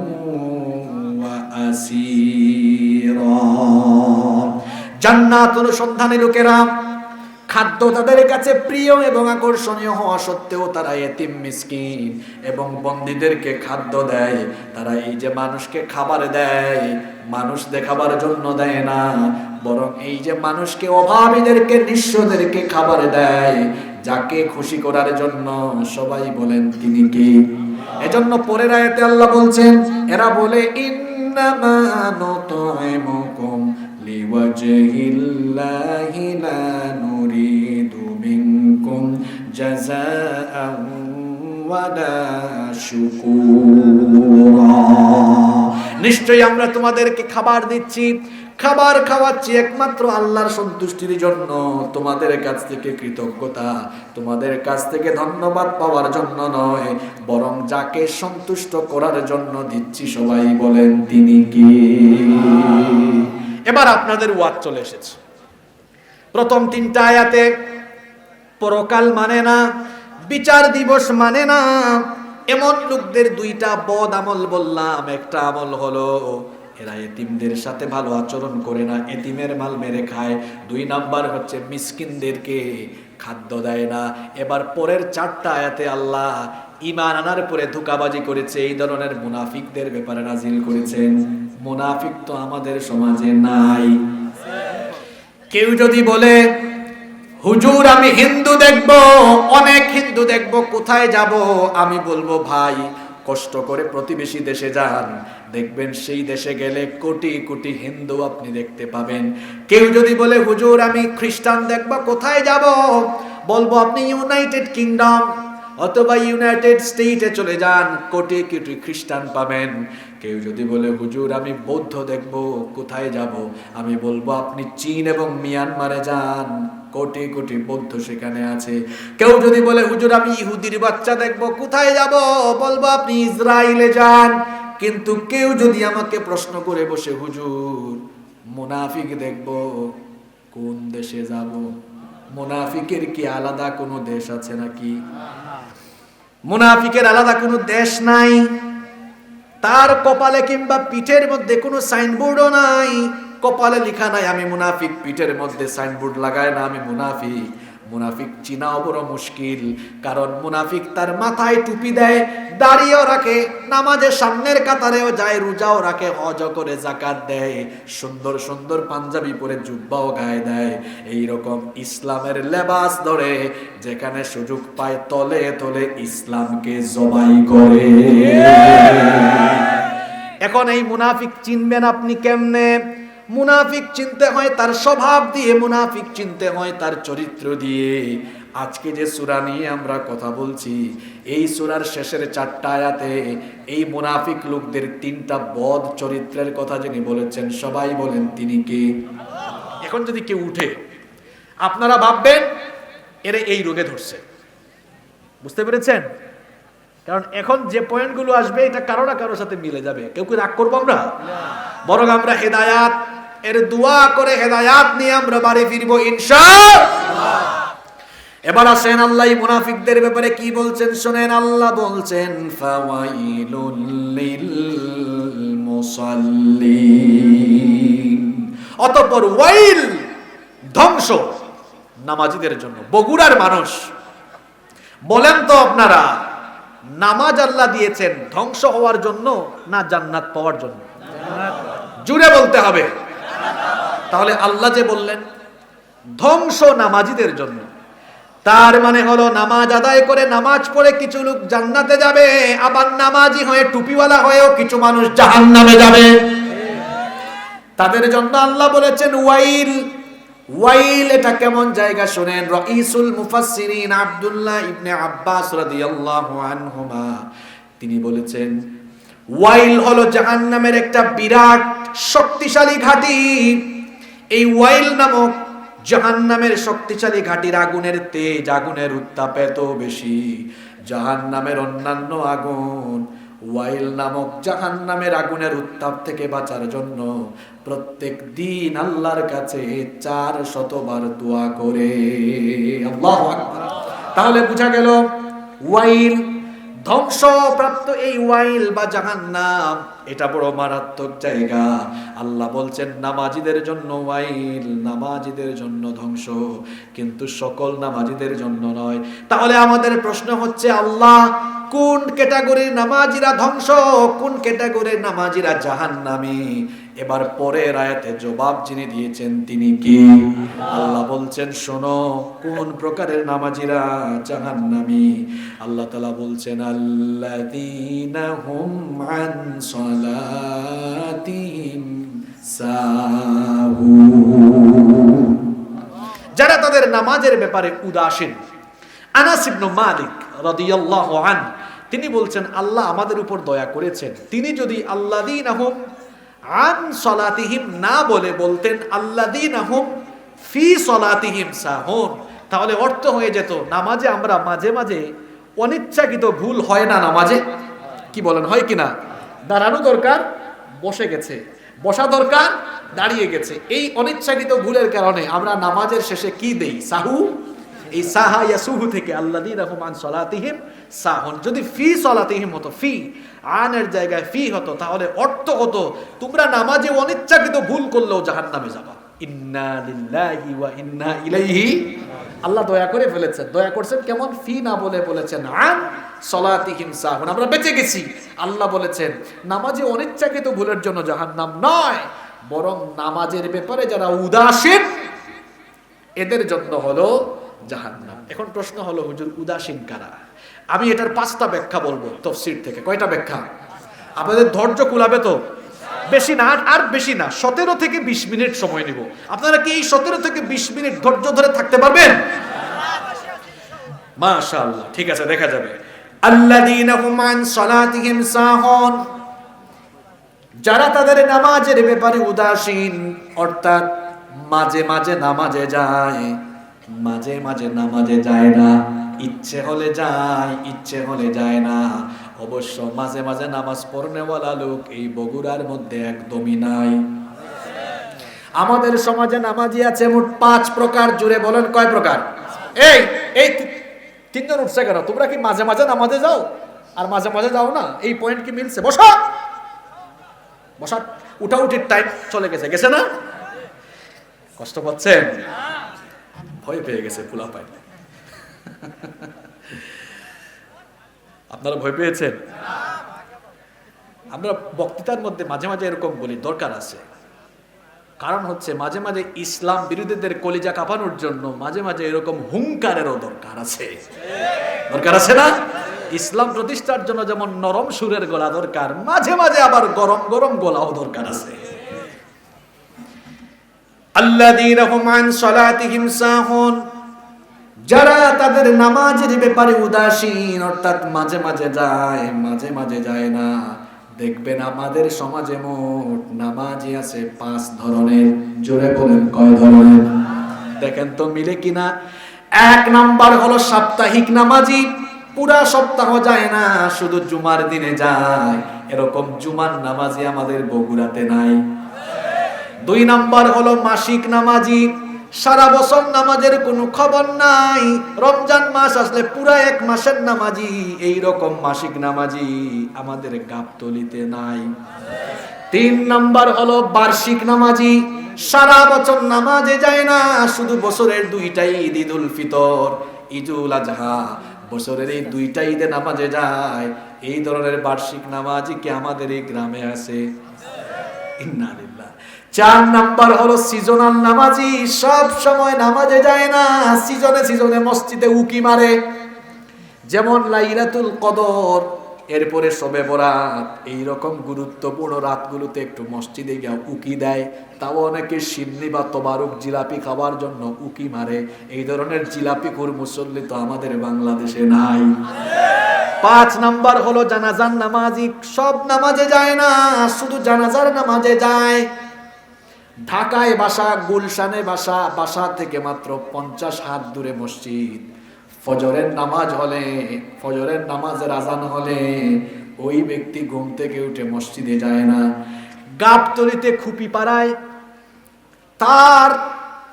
ওয়া আসীরা। জান্নাত অনুসন্ধানী লোকেরা খাদ্য তাদের কাছে প্রিয় এবং আকর্ষণীয় হওয়া সত্ত্বেও তারা এতিম মিসকিন এবং বন্দীদেরকে খাদ্য দেয়। তারা এই যে মানুষকে খাবার দেয়, মানুষ দেখাবার জন্য দেয় না, বরং এই যে মানুষকে অভাবীদেরকে নিঃস্বদেরকে খাবার দেয়, যাকে খুশি করার জন্য। সবাই বলেন তিনি কি? এজন্য পরের আয়াতে আল্লাহ বলছেন, এরা বলে ইন্নামা নুতঈমুকুম লিওয়াজহিল্লাহি লা নুরিদু মিনকুম জাযাআন ওয়ালা শুকুরা। নিশ্চয়ই আমরা তোমাদেরকে খাবার দিচ্ছি, খাবার খাওয়াচ্ছি একমাত্র আল্লাহর সন্তুষ্টির জন্য, তোমাদের কাছ থেকে কৃতজ্ঞতা, তোমাদের কাছ থেকে ধন্যবাদ পাওয়ার জন্য নয়, বরং যাকে সন্তুষ্ট করার জন্য দিচ্ছি। সবাই বলেন তিনি কি? এবার আপনাদের ওয়াজ চলে এসেছে। প্রথম 3টা আয়াতে পরকাল মানে না, বিচার দিবস মানে না, এমন লোকদের 2টা বদ আমল বললাম। একটা আমল হলো এরা এতিমদের সাথে ভালো আচরণ করে না, এতিমের মাল মেরে খায়। 2 নাম্বার হচ্ছে মিসকিনদেরকে খাদ্য দেয় না। এবার পরের 4টা আয়াতে আল্লাহ ঈমান আনার পরে ধোঁকাবাজি করেছে এই ধরনের মুনাফিকদের ব্যাপারে নাজিল করেছেন। মুনাফিক তো আমাদের সমাজে নাই। কেউ যদি বলে হুজুর আমি হিন্দু দেখব, অনেক হিন্দু দেখব, কোথায় যাব? আমি বলবো ভাই কষ্ট করে প্রতিবেশী দেশে যান, দেখবেন সেই দেশে গেলে কোটি কোটি হিন্দু আপনি দেখতে পাবেন। কেউ যদি বলে হুজুর আমি খ্রিস্টান দেখব, কোথায় যাব? বলবো আপনি ইউনাইটেড কিংডম অথবা ইউনাইটেড স্টেটে চলে যান, কোটি কোটি খ্রিস্টান পাবেন। কেউ যদি বলে হুজুর আমি বৌদ্ধ দেখব, কোথায় যাব? আমি বলবো আপনি চীন এবং মিয়ানমারে যান, কোটি কোটি বৌদ্ধ সেখানে আছে। কেউ যদি বলে হুজুর আমি ইহুদির বাচ্চা দেখব, কোথায় যাব? বলবো আপনি ইসরায়েলে যান। কিন্তু কেউ যদি আমাকে প্রশ্ন করে বসে হুজুর মুনাফিক দেখব, কোন দেশে যাব? মুনাফিকের কি আলাদা কোনো দেশ আছে নাকি? মুনাফিকের আলাদা কোনো দেশ নাই। তার কপালে কিংবা পিঠের মধ্যে কোনো সাইনবোর্ডও নাই। কপালে লেখা নাই আমি মুনাফিক, পিঠের মধ্যে সাইনবোর্ড লাগায় না আমি মুনাফিক। মুনাফিক চিনাও বড় মুশকিল, কারণ মুনাফিক তার মাথায় টুপি দেয়, দাড়িও রাখে, নামাজের সামনের কাতারেও যায়, রোজাও রাখে, হজও করে, যাকাত দেয়, সুন্দর সুন্দর পাঞ্জাবি পরে জুব্বাও গায়ে দেয়, এইরকম ইসলামের লেবাস ধরে যেখানে সুযোগ পায় তলে তলে ইসলামকে জবাই করে। এখন এই মুনাফিক চিনবেন আপনি কেমনে? মুনাফিক চিনতে হয় তার স্বভাব দিয়ে, মুনাফিক চিনতে হয় তার চরিত্র দিয়ে। আজকে যে সূরা নিয়ে আমরা কথা বলছি, এই সূরার শেষের 4টা আয়াতে এই মুনাফিক লোকদের 3টা বদ চরিত্রের কথা যিনি বলেছেন, সবাই বলেন তিনি কে? এখন যদি কেউ উঠে, আপনারা ভাববেন এর এই রোগে ধরছে। বুঝতে পেরেছেন? কারণ এখন যে পয়েন্টগুলো আসবে এটা কারো না কারোর সাথে মিলে যাবে। কেউ কি রাগ করবো আমরা? বরং আমরা হেদায়াত এর দোয়া করে হেদায়াত নিয়ে আমরা বাড়ি ফিরবো ইনশাআল্লাহ। এবার আসেন আল্লাহ মুনাফিকদের ব্যাপারে কি বলছেন শুনেন। আল্লাহ বলছেন ফাওয়াইলুল লিল মুসাল্লিন, অতঃপর ওয়াইল ধ্বংস নামাজীদের জন্য। বগুড়ার মানুষ বলেন তো আপনারা, নামাজ আল্লাহ দিয়েছেন ধ্বংস হওয়ার জন্য না জান্নাত পাওয়ার জন্য? জুড়ে বলতে হবে। তাহলে আল্লাহ যে বললেন ধ্বংস নামাজীদের জন্য, তার মানে হলো নামাজ আদায় করে নামাজ পড়ে কিছু লোক জান্নাতে যাবে, আবার নামাজি হয়ে টুপিওয়ালা হয়েও কিছু মানুষ জাহান্নামে যাবে। তাদের জন্য আল্লাহ বলেছেন ওয়াইল। ওয়াইল এটা কেমন জায়গা শুনেন। রাইসুল মুফাসসিরিন আব্দুল্লাহ ইবনে আব্বাস রাদিয়াল্লাহু আনহুমা তিনি বলেছেন ওয়াইল হলো জাহান্নামের একটা বিরাট শক্তিশালী ঘাঁটি। এই ওয়াইল নামক জাহান্নামের শক্তিশালী ঘাঁটির আগুনের তেজ, আগুনের উত্তাপ এত বেশি, জাহান্নামের অন্যান্য আগুন ওয়াইল নামক জাহান্নামের আগুনের উত্তাপ থেকে বাঁচার জন্য প্রত্যেক দিন আল্লাহর কাছে 400 বার দোয়া করে। আল্লাহু আকবার। তাহলে বোঝা গেল ওয়াইল ধ্বংসপ্রাপ্ত এই ওয়াইল বা জাহান্নাম এটা বড় মারাত্মক জায়গা। আল্লাহ বলছেন নামাজীদের জন্য ওয়াইল, নামাজীদের জন্য ধ্বংস, কিন্তু সকল নামাজীদের জন্য নয়। তাহলে আমাদের প্রশ্ন হচ্ছে আল্লাহ কোন ক্যাটাগরির নামাজীরা ধ্বংস, কোন ক্যাটাগরির নামাজীরা জাহান্নামী? এবার পরের আয়াতে জবাব যিনি দিয়েছেন তিনি কি? আল্লাহ বলছেন শোনো কোন প্রকারের নামাজীরা জাহান্নামী। আল্লাহ তাআলা বলছেন আল্লাযীনা হুম আন সালাতিহিম সাহুন, যারা তাদের নামাজের ব্যাপারে উদাসীন। আনাস ইবনে মালিক রাদিয়াল্লাহু আনহু তিনি বলছেন আল্লাহ আমাদের উপর দয়া করেছেন, তিনি যদি আল্লাযীনা হুম আন সালাতিহিম না বলে বলতেন আল্লাযীনা হুম ফি সালাতিহিম সাহুন, তাহলে অর্থ হয়ে যেত নামাজে আমরা মাঝে মাঝে অনিচ্ছাকৃত ভুল হয় না নামাজে? কি বলেন হয় কিনা? দাঁড়ানো দরকার বসে গেছে, বসা দরকার দাঁড়িয়ে গেছে। এই অনিচ্ছাকৃত ভুলের কারণে আমরা নামাজের শেষে কি দেই? সাহু। এই সাহা ইয়াসুহু থেকে আল্লাযীনা হুম আন সালাতিহিম সাহুন। যদি ফি সলাতিহিম হতো, ফি আনের জায়গায় ফি হতো, তাহলে অর্থ হতো তোমরা নামাজে অনিচ্ছাকৃত ভুল করলেও জাহান্নামে যাবা। ইন্না লিল্লাহি ওয়া ইন্না ইলাইহি। আল্লাহ দয়া করে ফেলেছেন, দয়া করছেন কেমন? ফি না বলে বলেছেন আন সলাতিহিম সাহুন, আমরা বেঁচে গেছি। আল্লাহ বলেছেন নামাজে অনিচ্ছাকৃত ভুলের জন্য জাহান্নাম নয়, বরং নামাজের ব্যাপারে যারা উদাসীন এদের জন্য হলো জাহান্নাম। এখন প্রশ্ন হলো হুজুর উদাসীন কারা? আমি এটার 5টা ব্যাখ্যা বলবো তাফসীর থেকে। কয়টা ব্যাখ্যা? আপনাদের ধৈর্য কুলাবে তো? বেশি না, আর বেশি না, 17 থেকে 20 মিনিট সময় নিব। আপনারা কি এই 17 থেকে 20 মিনিট ধৈর্য ধরে থাকতে পারবেন? মাশাআল্লাহ, ঠিক আছে, দেখা যাবে। আল্লাযীনা হুম আন সালাতিহিম সাহুন, যারা তাদের নামাজের ব্যাপারে উদাসীন, অর্থাৎ মাঝে মাঝে নামাজে যায়, মাঝে মাঝে নামাজে যায় না, ইচ্ছে হলে যায়, ইচ্ছে হলে যায় না। অবশ্য মাঝে মাঝে নামাজ পড়নেওয়ালা লোক এই বগুড়ার মধ্যে একদমই নাই। আমাদের সমাজে নামাজি আছে মোট 5 প্রকার। জুড়ে বলেন কয় প্রকার? এই এই 3জন উঠছে কেন? তোমরা কি মাঝে মাঝে নামাজে যাও আর মাঝে মাঝে যাও না? এই পয়েন্ট কি মিলছে? বসা বসা, উঠাউঠির টাইম চলে গেছে, গেছে না? কষ্ট পাচ্ছেন? ভয় পেয়ে গেছে পোলা পায়। আপনারা ভয় পেয়েছেন? আমরা বক্তৃতার মধ্যে মাঝে মাঝে এরকম বলি, দরকার আছে। কারণ হচ্ছে মাঝে মাঝে ইসলাম বিরোধীদের কলিজা কাঁপানোর জন্য মাঝে মাঝে এরকম হুঙ্কারেরও দরকার আছে। দরকার আছে না? ইসলাম প্রতিষ্ঠার জন্য যেমন নরম সুরের গলা দরকার, মাঝে মাঝে আবার গরম গরম গলাও দরকার আছে। আল্লাযীনা হুম আন সালাতিহিম সাহুন, যারা তাদের নামাজের ব্যাপারে উদাসীন, অর্থাৎ মাঝে মাঝে যায়, মাঝে মাঝে যায় না। দেখবেন আমাদের সমাজে মোট নামাজি আছে 5 ধরনের। জোরে বলেন কয় ধরনের? দেখেন তো মিলে কিনা। 1 নাম্বার হলো সাপ্তাহিক নামাজি, পুরা সপ্তাহ যায় না, শুধু জুমার দিনে যায়। এরকম জুমার নামাজি আমাদের বগুড়াতে নাই। 2 নাম্বার হলো মাসিক নামাজি, সারা বছর নামাজের কোনো খবর নাই, রমজান মাস আসলে পুরা 1 মাসের নামাজি। এই রকম মাসিক নামাজি আমাদের গাবতলিতে নাই। 3 নাম্বার হলো বার্ষিক নামাজি, সারা বছর নামাজে যায় না, শুধু বছরের 2টা ঈদ, ঈদুল ফিতর, ঈদুল আজহা, বছরের এই 2টা ঈদে নামাজে যায়। এই ধরনের বার্ষিক নামাজি কি আমাদের এই গ্রামে আছে? ইন্না লিল্লাহ। 4 নাম্বার হলো সিজনাল নামাজি, সব সময় নামাজে যায় না, সিজনে সিজনে মসজিদে উকি মারে। যেমন লাইলাতুল কদর, এরপরে শবে বরাত, এইরকম গুরুত্বপূর্ণ রাতগুলোতে একটু মসজিদে গিয়ে উকি দেয়। তাও অনেকে সিন্নি বা তবারুক জিলাপি খাওয়ার জন্য উকি মারে। এই ধরনের জিলাপিখোর মুসল্লি তো আমাদের বাংলাদেশে নাই। 5 নাম্বার হলো জানাজার নামাজি, সব নামাজে যায় না, শুধু জানাজার নামাজে যায়। ঢাকায় বাসা, গুলশানে বাসা, বাসা থেকে মাত্র 50 হাত দূরে মসজিদ। ফজরের নামাজ হলে, ফজরের নামাজের আজান হলে ওই ব্যক্তি ঘুম থেকে উঠে মসজিদে যায় না। গাবতলিতে খুপি পাড়ায় তার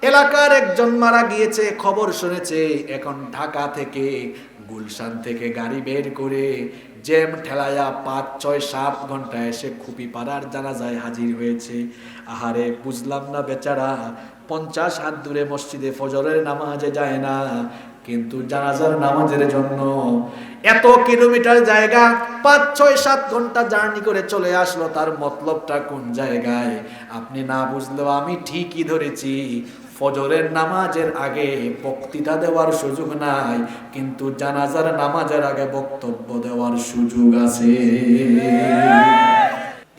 এলাকার একজন মারা গিয়েছে, খবর শুনেছে। এখন ঢাকা থেকে, গুলশান থেকে গাড়ি বের করে জ্যাম ঠেলায়া 5, 6, 7 ঘন্টা এসে খুপি পাড়ার জানাজায় হাজির হয়েছে। আহারে, বুঝলাম না, বেচারা 50 হাত দূরে মসজিদে ফজরের নামাজে যায় না, কিন্তু জানাজার নামাজের জন্য এত কিলোমিটার জায়গা 5, 6, 7 ঘন্টা জার্নি করে চলে আসলো। তার মতলবটা কোন জায়গায় আপনি না বুঝলেও আমি ঠিকই ধরেছি। ফজরের নামাজের আগে বক্তৃতা দেওয়ার সুযোগ নাই, কিন্তু জানাজার নামাজের আগে বক্তব্য দেওয়ার সুযোগ আছে।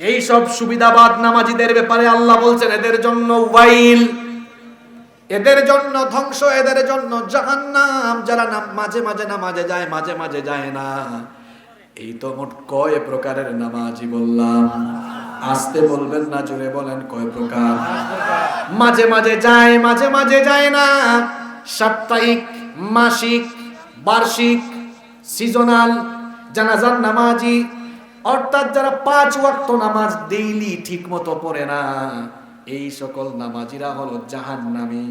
এই সব সুবিধাবাদ নামাজীদের ব্যাপারে আল্লাহ বলছেন এদের জন্য ওয়াইল, এদের জন্য ধ্বংস, এদের জন্য জাহান্নাম। যারা মাঝে মাঝে নামাজে যায়, মাঝে মাঝে যায় না। এই তো মোট কয় প্রকারের নামাজি বললাম? আস্তে বলবেন না, জোরে বলেন কয় প্রকার? মাঝে মাঝে যায়, মাঝে মাঝে যায় না। সাপ্তাহিক, মাসিক, বার্ষিক, সিজনাল জানাজার নামাজি, অর্থাৎ যারা 5 ওয়াক্ত নামাজ ডেইলি ঠিক মতো পড়ে না, এই সকল নামাজিরা হলো জাহান্নামী।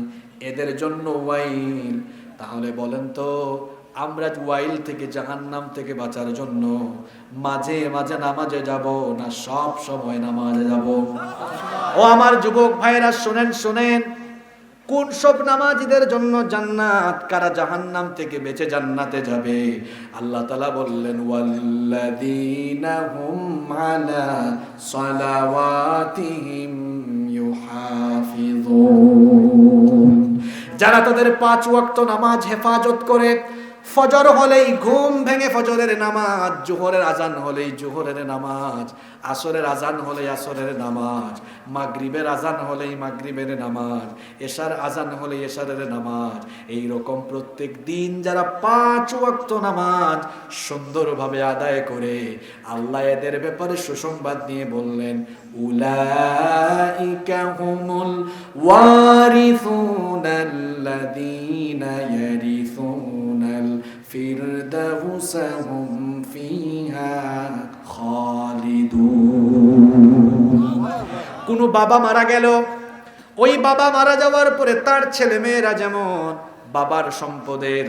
এদের জন্য ওয়াইল। তাহলে বলেন তো, আমরা ওয়াইল থেকে জাহান্নাম থেকে বাঁচার জন্য মাঝে মাঝে নামাজে যাব না সব সময় নামাজে যাব? ও আমার যুবক ভাইরা শুনেন শুনেন, কোন সব নামাজীদের জন্য জান্নাত, কারা জাহান্নাম থেকে বেঁচে জান্নাতে যাবে? আল্লাহ তাআলা বললেন ওয়াল্লাযীনা হুম আলা সালাওয়াতিহিম ইউহাফিযুন, যারা তাদের 5 ওয়াক্ত নামাজ হেফাজত করে। ফজর হলেই ঘুম ভেঙে ফজরের নামাজ, জোহরের আজান হলেই জোহরের নামাজ, আসরের আজান হলেই আসরের নামাজ, মাগরিবের আজান হলেই মাগরিবের নামাজ, এশার আজান হলেই এশারের নামাজ। এই রকম প্রত্যেক দিন যারা 5 ওয়াক্ত নামাজ সুন্দরভাবে আদায় করে, আল্লাহ এদের ব্যাপারে সুসংবাদ নিয়ে বললেন উলাইকা হুমুল ওয়ারিসুনাল্লাযীনা ইয়ারিসুনাল ফিরদাউসা হুম ফিহা খালিদুন। কোন বাবা মারা গেল, ওই বাবা মারা যাওয়ার পরে তার ছেলে মেয়েরা যেমন বাবার সম্পদের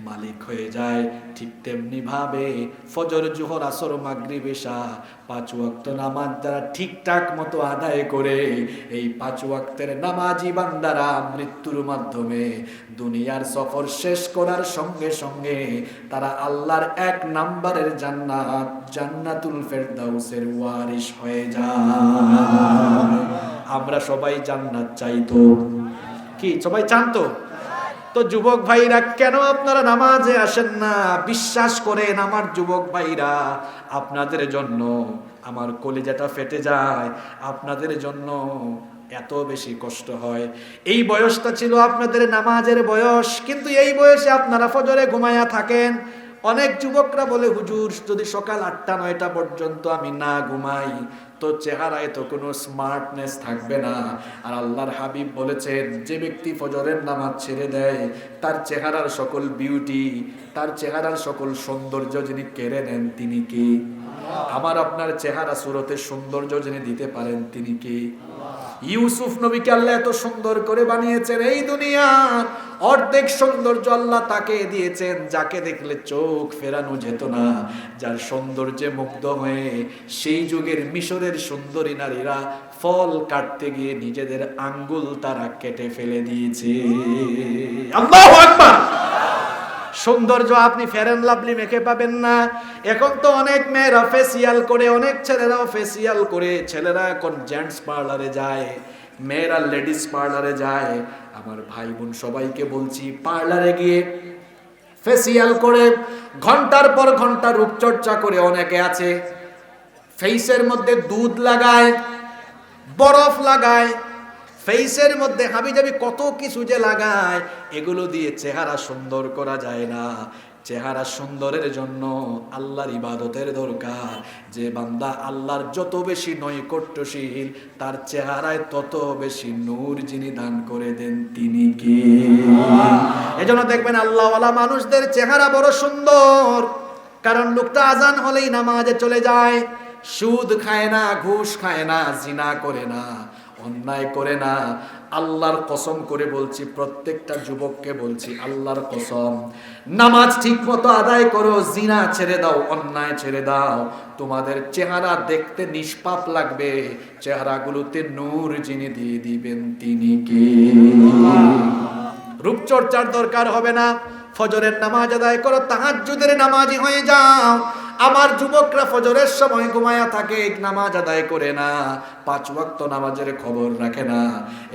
মালিক হয়ে যায়, ঠিক তেমনি ভাবে ফজর জোহর আসর মাগরিব এশা 5 ওয়াক্ত নামাজ যারা ঠিকঠাক মতো আদায় করে, এই 5 ওয়াক্তের নামাজি বান্দারা মৃত্যুর মাধ্যমে দুনিয়ার সফর শেষ করার সঙ্গে সঙ্গে তারা আল্লাহর 1 নাম্বারের জান্নাত জান্নাতুল ফেরদাউসের ওয়ারিশ হয়ে যায়। আমরা সবাই জান্নাত চাই তো? কি সবাই চান তো? তো যুবক ভাইরা কেন আপনারা নামাজে আসেন না? বিশ্বাস করেন আমার যুবক ভাইরা, আপনাদের জন্য আমার কলিজাটা ফেটে যায়, আপনাদের জন্য এত বেশি কষ্ট হয়। এই বয়সটা ছিল আপনাদের নামাজের বয়স, কিন্তু এই বয়সে আপনারা ফজরে ঘুমায়া থাকেন। অনেক যুবকরা বলে হুজুর যদি সকাল 8টা-9টা পর্যন্ত আমি না ঘুমাই তো চেহারায় তো কোনো স্মার্টনেস থাকবে না। আর আল্লাহর হাবিব বলেছেন যে ব্যক্তি ফজরের নামাজ ছেড়ে দেয় তার চেহারার সকল বিউটি, তার চেহারার সকল সৌন্দর্য যিনি কেড়ে নেন তিনি কি? আমার আপনার চেহারা সুরতে সৌন্দর্য যিনি দিতে পারেন তিনি কি? ইউসুফ নবীকে আল্লাহ এত সুন্দর করে বানিয়েছেন, এই দুনিয়ার অর্ধেক সৌন্দর্য আল্লাহ তাকে দিয়েছেন যাকে দেখলে চোখ ফেরানো যেত না, যার সৌন্দর্যে মুগ্ধ হয়ে সেই যুগের মিশরের সুন্দরী নারীরা ফল কাটতে গিয়ে নিজেদের আঙ্গুল তারা কেটে ফেলে দিয়েছে। আল্লাহু আকবার। সৌন্দর্য আপনি ফেয়ার এন্ড লাভলি মেখে পাবেন না। এখন তো অনেক মেয়েরা ফেসিয়াল করে, অনেক ছেলেরাও ফেসিয়াল করে। ছেলেরা এখন জেন্টস পার্লারে যায়, মেয়েরা লেডিস পার্লারে যায়। আমার ভাই বোন সবাইকে বলছি, পার্লারে গিয়ে ফেসিয়াল করে ঘন্টার পর ঘন্টা রূপচর্চা করে অনেকে আছে ফেসের মধ্যে দুধ লাগায়, বরফ লাগায়, ফেসের মধ্যে হাবিজাবি কত কিছু যে লাগায়। এগুলো দিয়ে চেহারা সুন্দর করা যায় না। চেহারা সুন্দরের জন্য আল্লাহর ইবাদতের দরকার। যে বান্দা আল্লাহর যত বেশি নৈকট্যশীল তার চেহারায় তত বেশি নূর যিনি দান করে দেন তিনি কে? এজন্য দেখবেন আল্লাহওয়ালা মানুষদের চেহারা বড় সুন্দর, কারণ লোকটা আজান হলেই নামাজে চলে যায়, সুদ খায় না, ঘুষ খায় না, জিনা করে না, অন্যায় করে না। আল্লাহর কসম করে বলছি, প্রত্যেকটা যুবককে বলছি, আল্লাহর কসম, নামাজ ঠিক মতো আদায় করো, জিনা ছেড়ে দাও, অন্যায় ছেড়ে দাও। তোমাদের চেহারা দেখতে নিষ্পাপ লাগবে, চেহারাগুলোতে নূর যিনি দিয়ে দিবেন তিনি কে? রূপচর্চার দরকার হবে না। ফজরের নামাজ আদায় করো, তাহাজ্জুদের নামাজি হয়ে যাও। আমার যুবকরা ফজরের সময় ঘুমায়া থাকে, নামাজ আদায় করে না, 5 ওয়াক্ত নামাজের খবর রাখে না।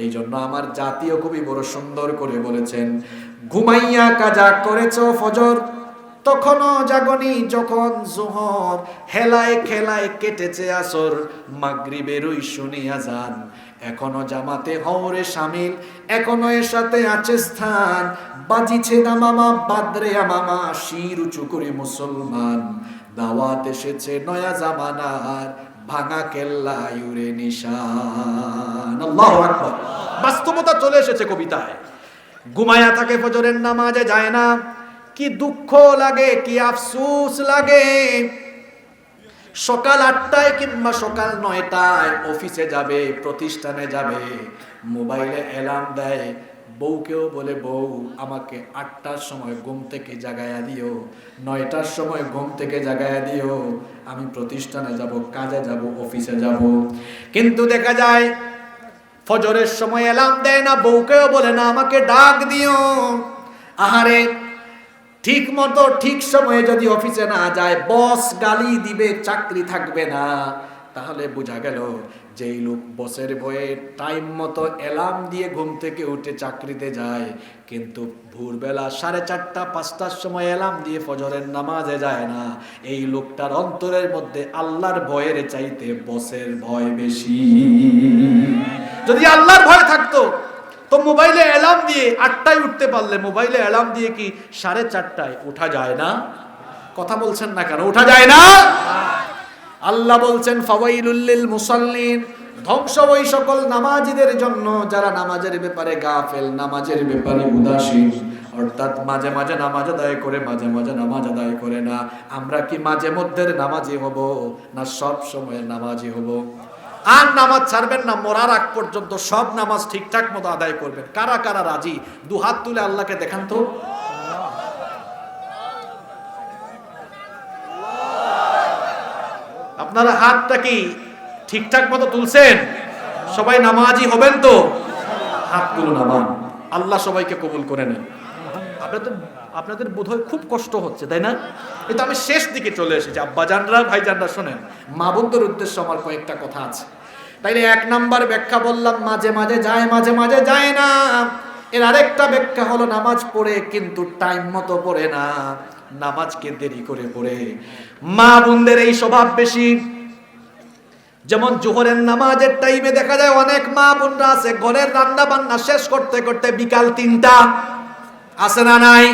এই জন্য আমার জাতীয় কবি বড় সুন্দর করে বলেছেন, ঘুমাইয়া কাজা করেছো ফজর, তখনও জাগনি যখন জোহর, হেলায় খেলায় কেটেছে আসর, মাগরিবের ওই শুনি আজান, এখনো জামাতে হওরে শামিল, এখনো এর সাথে আছে স্থান, বাজিছে না মামা বাদরে মামা, শির উঁচু করে মুসলমান, দাওয়াত এসেছে নয়া জামানার, ভাঙা কেল্লা ইউরে নিশান। আল্লাহু আকবার। বাস্তবতা চলে এসেছে কবিতায়। ঘুমায়া থাকে, ফজরের নামাজে যায় না, কি দুঃখ লাগে, কি আফসোস লাগে। সকাল 8টায় কিংবা সকাল 9টায় অফিসে যাবে, প্রতিষ্ঠানে যাবে, মোবাইলে অ্যালার্ম দেয়, বউকেও বলে, বউ আমাকে 8টার সময় ঘুম থেকে জাগায়া দিও, 9টার সময় ঘুম থেকে জাগায়া দিও, আমি প্রতিষ্ঠানে যাব, কাজে যাব, অফিসে যাব। কিন্তু দেখা যায় ফজরের সময় অ্যালার্ম দেয় না, বউকেও বলে না আমাকে ডাক দিও। আহারে, ঠিক মতো ঠিক সময়ে যদি অফিসে না যায়, বস গালি দিবে, চাকরি থাকবে না। তাহলে বোঝা গেল যেই লোক বসের ভয়ে টাইম মতো অ্যালার্ম দিয়ে ঘুম থেকে উঠে চাকরিতে যায়, কিন্তু ভোরবেলা 4:30 5টার সময় অ্যালার্ম দিয়ে ফজরের নামাজে যায় না, এই লোকটার অন্তরের মধ্যে আল্লাহর ভয়ের চাইতে বসের ভয় বেশি। যদি আল্লাহর ভয় থাকতো তো মোবাইলে অ্যালার্ম দিয়ে 8টায় উঠতে পারলে, মোবাইলে অ্যালার্ম দিয়ে কি 4:30টায় ওঠা যায় না? কথা বলছেন না কেন? ওঠা যায় না? আল্লাহ বলছেন ফাওয়াইলুল লিল মুসাল্লিন, ধ্বংস ওই সকল নামাজীদের জন্য যারা নামাজের ব্যাপারে গাফেল, নামাজের ব্যাপারে উদাসীন, অর্থাৎ মাঝে মাঝে নামাজ আদায় করে, মাঝে মাঝে নামাজ আদায় করে না। আমরা কি মাঝে মধ্যে নামাজি হব, না সব সময় নামাজি হব? আর নামাজ ছাড়বেন না, মরার আগ পর্যন্ত সব নামাজ ঠিকঠাক মতো আদায় করবেন। কারা কারা রাজি? দুহাত তুলে আল্লাহকে দেখান তো। আপনারা হাতটা কি ঠিকঠাক মতো তুলছেন? সবাই নামাজি হবেন তো? হাত তুলুন নামান, আল্লাহ সবাইকে কবুল করে নেন। আপনাদের বোধহয় খুব কষ্ট হচ্ছে, তাই না? এটা আমি শেষ দিকে চলে এসেছি। আব্বাজানরা, ভাইজানরা শোনেন, মা বোনদের উদ্দেশ্যে আমার কয়েকটা কথা আছে। তাইলে 1 নাম্বার ব্যাখ্যা বললাম, মাঝে মাঝে যায়, মাঝে মাঝে যায় না। এর আরেকটা ব্যাখ্যা হলো নামাজ পড়ে কিন্তু টাইম মতো পড়ে না, নামাজকে দেরি করে পড়ে। মা বোনদের এই স্বভাব বেশি। যেমন জোহরের নামাজের টাইমে দেখা যায় অনেক মা বোনরা আছে ঘরের রান্না বান্না শেষ করতে করতে বিকাল 3টা, আছে না নাই?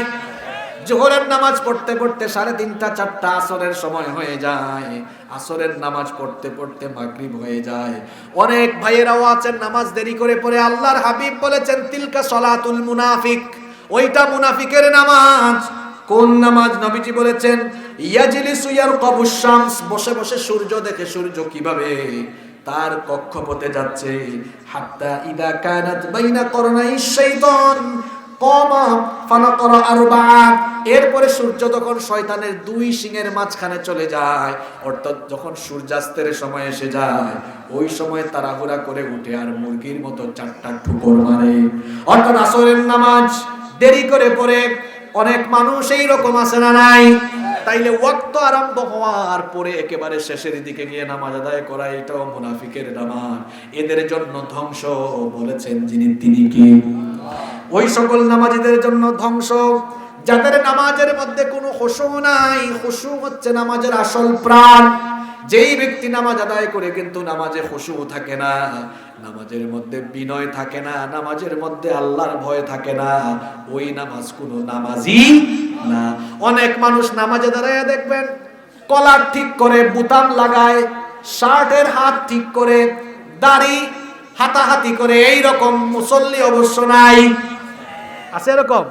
জোহরের নামাজ পড়তে পড়তে 3:30 4টা আসরের সময় হয়ে যায়, আসরের নামাজ পড়তে পড়তে মাগরিব হয়ে যায়। অনেক ভাইয়েরাও আছেন নামাজ দেরি করে পড়ে। আল্লাহর হাবিব বলেছেন তিলকা সলাতুল মুনাফিক, ওইটা মুনাফিকের নামাজ। কোন নামাজ? নবীজি বলেছেন ইয়াজলিসু ইয়ারকাবুশ শামস, বসে বসে সূর্য দেখে, সূর্য কিভাবে তার কক্ষপথে যাচ্ছে। হাত্তা ইদা কানাত বাইনা করনাই শাইতান কমা ফানাকরা আরবাআত, এরপরে সূর্য তখন শয়তানের 2 শিঙের মাঝখানে চলে যায়, অর্থাৎ যখন সূর্যাস্তের সময় এসে যায়, ওই সময় তাড়াহুড়া করে উঠে আর মুরগির মতো 4টা ঠুকর মারে। অর্থাৎ আসরের নামাজ দেরি করে পড়ে অনেক মানুষ এই রকম আছে না নাই? তাইলে ওয়াক্ত আরম্ভ হওয়ার পরে একেবারে শেষের দিকে গিয়ে নামাজ আদায় করা, এটাও মুনাফিকের নামাজ। এদের জন্য ধ্বংস, বলেছেন যিনি তিনি কি? ওই সকল নামাজীদের জন্য ধ্বংস যাদের নামাজের মধ্যে কোনো খুশু নাই। খুশু হচ্ছে নামাজের আসল প্রাণ। যেই ব্যক্তি নামাজ আদায় করে কিন্তু নামাজে খুশু থাকে না, নামাজের মধ্যে বিনয় থাকে না, নামাজের মধ্যে আল্লাহর ভয় থাকে না, ওই নামাজ কোনো নামাজি না। অনেক মানুষ নামাজে দাঁড়ায় দেখবেন কলার ঠিক করে, বুতাম লাগায়, শার্টের হাত ঠিক করে, দাড়ি হাতাহাতি করে, এই রকম মুসল্লি অবশ্য নাই। আছে এরকম?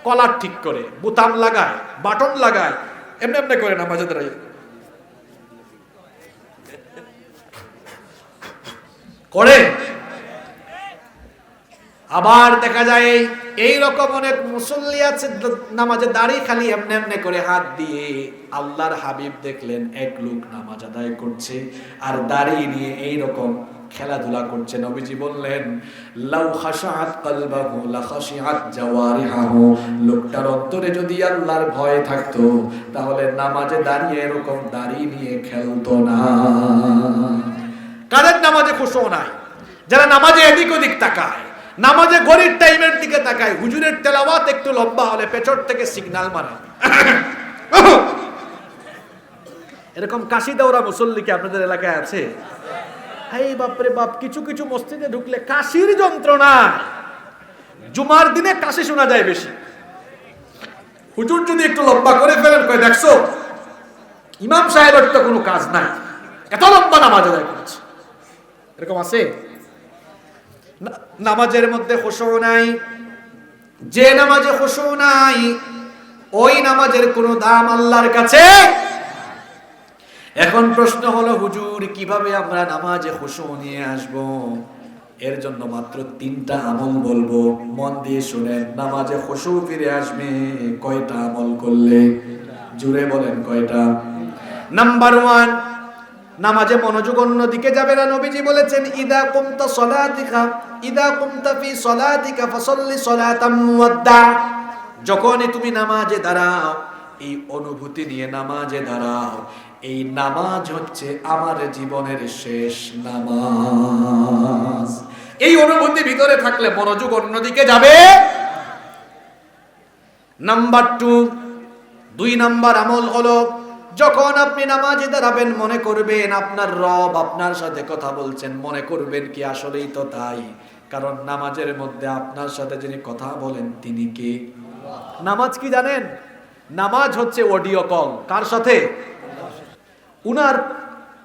কলার ঠিক করে, বুতাম লাগায়, বাটন লাগায়, এমনি এমনি করে নামাজে দাঁড়ায় করে। আবার দেখা যায় এই রকম অনেক মুসল্লি আছে নামাজে দাঁড়িয়ে খালি এমনি এমনি করে হাত দিয়ে। আল্লাহর হাবিব দেখলেন এক লোক নামাজ আদায় করছে আর দাঁড়িয়ে নিয়ে এই রকম খেলাধুলা করছে। নবীজি বললেন লাউ খাশাআত কলবাহু লা খাশিআত জাওয়ারিহু, লোকটার অন্তরে যদি আল্লাহর ভয় থাকতো তাহলে নামাজে দাঁড়িয়ে এরকম দাঁড়িয়ে নিয়ে খেলতো না। কাদের নামাজে খুশু নাই? যারা নামাজে এদিক ওদিক তাকায়, নামাজে ঘড়ির টাইমের দিকে তাকায়, হুজুরের তেলাওয়াত একটু লম্বা হলে পেছন থেকে সিগন্যাল মারে। এরকম কাশি দেওয়া মুসল্লি কি আপনাদের এলাকায় আছে? এই বাপরে বাপ, কিছু কিছু মসজিদে ঢুকলে কাশির যন্ত্রণা। জুমার দিনে কাশি শোনা যায় বেশি। হুজুর যদি একটু লম্বা করে ফেলেন, কয় দেখছো ইমাম সাহেবের তো কোনো কাজ নাই, এত লম্বা নামাজ আদায় করেছে। এরকম আছে? নামাজের মধ্যে খুশু নাই। যে নামাজে খুশু নাই ওই নামাজের কোনো দাম আল্লাহর কাছে। এখন প্রশ্ন হলো হুজুর কিভাবে আমরা নামাজে খুশু নিয়ে আসব? এর জন্য মাত্র 3টা আমল বলবো, মন দিয়ে শুনেন। নামাজে খুশু ফিরে আসবে কয়টা আমল করলে? জুড়ে বলেন কয়টা? নাম্বার 1, নামাজে মনোযোগ অন্যদিকে যাবে না। নবীজি বলেছেন ইদা কুমতা ফি সলাতিকা ফাসাল্লি সলাতাম মুওয়াদ্দা। যখনই তুমি নামাজে দাঁড়াও, এই অনুভূতি নিয়ে নামাজে দাঁড়াও, এই নামাজ হচ্ছে আমার জীবনের শেষ নামাজ। এই অনুভূতি ভিতরে থাকলে মনোযোগ অন্যদিকে যাবে। নাম্বার 2 নাম্বার আমল হলো, যখন আপনি নামাজে দাঁড়াবেন মনে করবেন আপনার রব আপনার সাথে কথা বলছেন। মনে করবেন কি আসলেই তো তাই, কারণ নামাজের মধ্যে আপনার সাথে যিনি কথা বলেন তিনি কে? নামাজ কি জানেন? নামাজ হচ্ছে অডিও কল। কার সাথে? উনার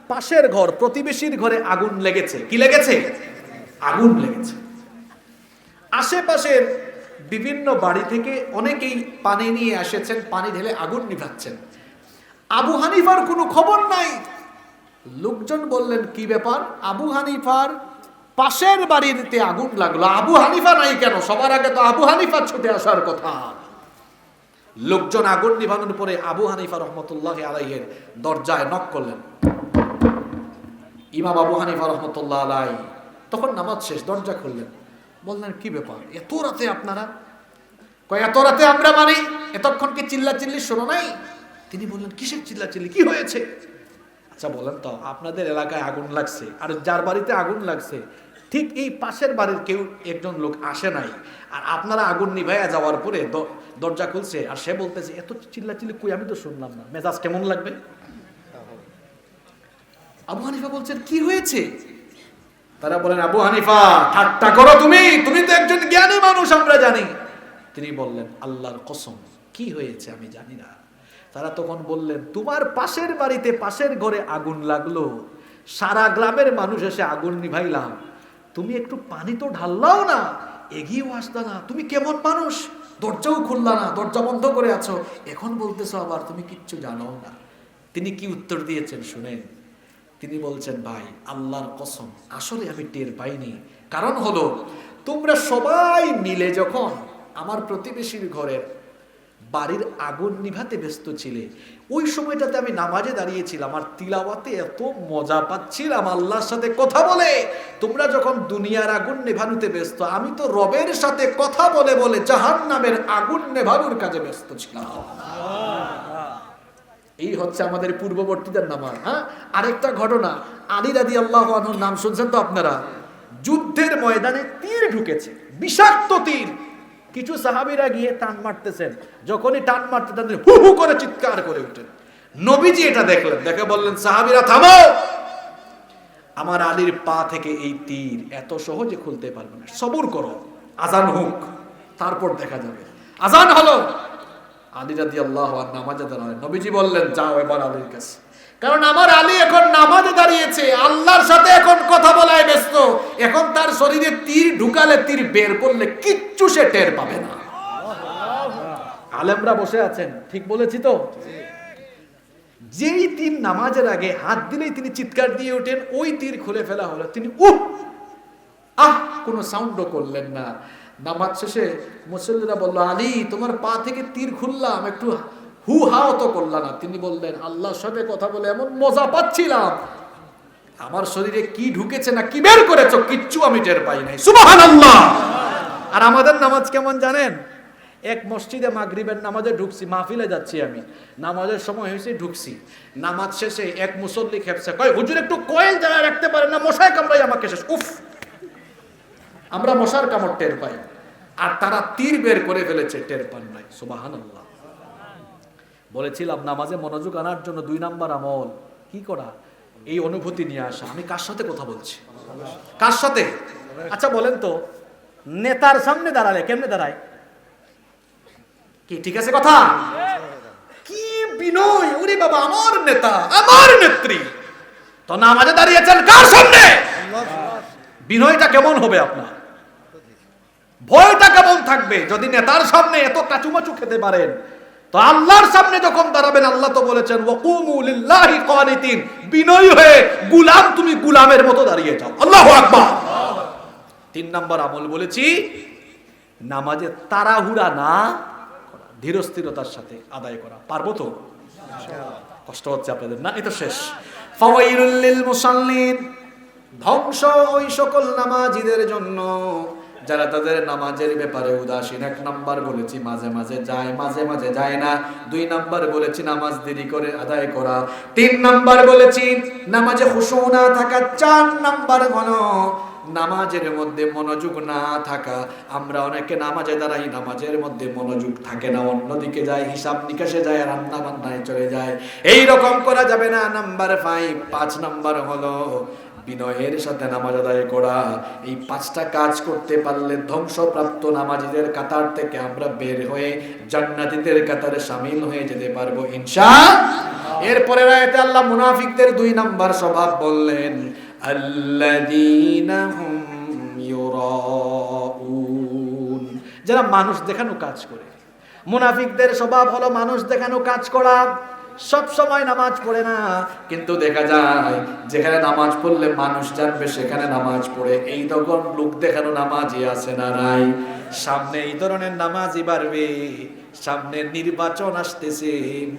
পাশের ঘর, প্রতিবেশীর ঘরে আগুন লেগেছে। কি লেগেছে? আগুন লেগেছে। আশেপাশের বিভিন্ন বাড়ি থেকে অনেকেই পানি নিয়ে এসেছেন, পানি ঢেলে আগুন নিভাচ্ছেন। আবু হানিফার কোনো খবর নাই। লোকজন বললেন কি ব্যাপার? আবু হানিফার পাশের বাড়িতে আগুন লাগলো, আবু হানিফা নাই কেন? সবার আগে তো আবু হানিফা ছুটে আসার কথা। লোকজন আগুন নিভানোর পরে আবু হানিফা রহমতুল্লাহ আলাইহির দরজায় নক করলেন। ইমাম আবু হানিফা রহমতুল্লাহ আলাই তখন নামাজ শেষ, দরজা খুললেন। বললেন কি ব্যাপার এত রাতে আপনারা? কয় এত রাতে আমরা মানি, এতক্ষণ কি চিল্লাচিল্লি শোনো নাই? তিনি বললেন কিসের চিল্লাচিল্লি, কি হয়েছে? আচ্ছা বলেন তো, আপনাদের এলাকায় আগুন লাগছে, আর যার বাড়িতে আগুন লাগছে ঠিক এই পাশের বাড়ির কেউ একজন লোক আসে নাই, আর আপনারা আগুন নিভাইয়া যাওয়ার পরে দরজা খুলছে, আর সে বলতেছে এত চিল্লাচিল্লি কই, আমি তো শুনলাম না, মেজাজ কেমন লাগবে? আবু হানিফা বলছেন কি হয়েছে? তারা বলেন আবু হানিফা ঠাট্টা করো তুমি তো একজন জ্ঞানী মানুষ, আমরা জানি। তিনি বললেন আল্লাহর কসম কি হয়েছে আমি জানি না। তারা তখন বললেন তোমার পাশের বাড়িতে পাশের ঘরে আগুন লাগলো, সারা গ্রামের মানুষ এসে আগুন নিভাইলাম, তুমি একটু পানি তো ঢাললাও না, এগিয়েও আসতা না, তুমি কেমন মানুষ? দরজাও খুললা না, দরজা বন্ধ করে আছো, এখন বলতেছো আবার তুমি কিচ্ছু জানো না। তিনি কি উত্তর দিয়েছেন শুনেন। তিনি বলছেন ভাই আল্লাহর কসম আসলে আমি টের পাইনি। কারণ হলো তোমরা সবাই মিলে যখন আমার প্রতিবেশীর ঘরের বাড়ির আগুন নিভাতে ব্যস্ত ছিলে, ওই সময়টাতে আমি নামাজে দাঁড়িয়েছিলাম আর তিলাওয়াতে এত মজা পাচ্ছিলাম আল্লাহর সাথে কথা বলে। তোমরা যখন দুনিয়ার আগুন নেভানোতে ব্যস্ত, আমি তো রবের সাথে কথা বলে বলে জাহান্নামের আগুন নেভানোর কাজে ব্যস্ত ছিলাম। এই হচ্ছে আমাদের পূর্ববর্তীদের নামাজ। হ্যাঁ, আরেকটা ঘটনা, আলী রাদিয়াল্লাহু আনহুর নাম শুনছেন তো আপনারা? যুদ্ধের ময়দানে তীর ঢুকেছে, বিষাক্ত তীর। কিছু সাহাবীরা গিয়ে টান মারতেছেন, যখনই টান মারতেন হু হু করে চিৎকার করে উঠেন। নবীজি এটা দেখলেন, দেখে বললেন সাহাবীরা থামো, আমার আলীর পা থেকে এই তীর এত সহজে খুলতে পারবে না, সবুর করো, আজান হোক তারপর দেখা যাবে। আজান হলো, আলী রাদিয়াল্লাহু আনহু নামাজে দাঁড়ালেন। নবীজি বললেন যাও এবার আলীর কাছে, কারণ আমার আলী এখন নামাজে দাঁড়িয়েছে, আল্লাহর সাথে এখন কথা বলায় ব্যস্ত। এখন তার শরীরে তীর ঢুকালে, তীর বের করলে কিচ্ছু সে টের পাবে না। আলেমরা বসে আছেন, ঠিক বলেছি তো? যেই তীর নামাজের আগে হাত দিলেই তিনি চিৎকার দিয়ে ওঠেন, ওই তীর খুলে ফেলা হলো। তিনি কোনো সাউন্ডও করলেন না। নামাজ শেষে মুসল্লিরা বলল আলী তোমার পা থেকে তীর খুললাম, একটু হু হাও তো করলা না। তিনি বললেন আল্লাহর সাথে কথা বলে এমন মজা পাচ্ছিলাম, আমার শরীরে কি ঢুকেছে না কি বের করেছো কিচ্ছু আমি টের পাই নাই। সুবহানাল্লাহ। আর আমাদের নামাজ কেমন জানেন? এক মসজিদে মাগরিবের নামাজে ঢুকছি, মাহফিলে যাচ্ছি আমি, নামাজের সময় হয়েছে ঢুকছি, নামাজ শেষে এক মুসল্লি খেপছে, কয় হুজুর একটু কয়েল জ্বালায় রাখতে পারেন না, মশায় কামড়াই আমাকে শেষ। উফ, আমরা মশার কামড় টের পাই, আর তারা তীর বের করে ফেলেছে, টের পান নাই। সুবহানাল্লাহ। বলেছিলাম নামাজে মনোযোগ আনার জন্য 2 নাম্বার আমল কি করা? এই অনুভূতি নিয়ে আসা, আমি কার সাথে কথা বলছি, কার সাথে? আচ্ছা বলেন তো, নেতার সামনে দাঁড়ালে কেমনে দাঁড়ায়? কি ঠিক আছে কথা? কি বিনয়, ওরে বাবা আমার নেতা, আমার নেত্রী, তো নামাজে দাঁড়িয়েছেন কার সামনে? বিনয়টা কেমন হবে আপনার? ভয়টা কেমন থাকবে? যদি নেতার সামনে এত কাচুমাচু খেতে পারেন, তো আল্লাহর সামনে যখন দাঁড়াবেন, আল্লাহ তো বলেছেন ওয়াকুমু লিল্লাহি কানিতিন, বিনয়ী হয়ে গোলাম, তুমি গোলামের মতো দাঁড়িয়ে যাও। আল্লাহু আকবার। 3 নাম্বার আমল বলেছি নামাজে তাড়াহুড়া না করা, ধীরস্থিরতার সাথে আদায় করা। পারবো তো? কষ্ট হচ্ছে আপনাদের না? এই তো শেষ। ফাওয়াইলুল লিল মুসাল্লিন, ধ্বংস ওই সকল নামাজীদের জন্য যারা তাদের নামাজের ব্যাপারে উদাসীন। 1 নাম্বার বলেছি মাঝে মাঝে যায়, মাঝে মাঝে যায় না। 2 নাম্বার বলেছি নামাজ দেরি করে আদায় করা। 3 নাম্বার বলেছি নামাজে খুশু না থাকা। 4 নাম্বার হলো নামাজের মধ্যে মনোযোগ না থাকা। আমরা অনেকে নামাজে দাঁড়াই, নামাজের মধ্যে মনোযোগ থাকে না, অন্যদিকে যায়, হিসাব নিকাশে যায়, রান্না বান্নায় চলে যায়। এই রকম করা যাবে না। নাম্বার 5 নাম্বার হলো বিনয়ের সাথে নামাজ আদায় করা। এই 5টা কাজ করতে পারলে ধ্বংসপ্রাপ্ত নামাজীদের কাতার থেকে আমরা বের হয়ে জান্নাতীদের কাতারে শামিল হয়ে যেতে পারবো ইনশাআল্লাহ। এরপরে আয়াতে আল্লাহ মুনাফিকদের 2 নাম্বার স্বভাব বললেন, আল্লাযীনা হুম ইউরাউন, যারা মানুষ দেখানো কাজ করে। মুনাফিকদের স্বভাব হলো মানুষ দেখানো কাজ করা। সব সময় নামাজ পড়ে না, কিন্তু দেখা যায় যেখানে নামাজ পড়লে মানুষ জানবে সেখানে নামাজ পড়ে। এই তখন লোক দেখানো নামাজই আছে না নাই? সামনে এই ধরনের নামাজই বাড়বে, সামনে নির্বাচন আসতেছে,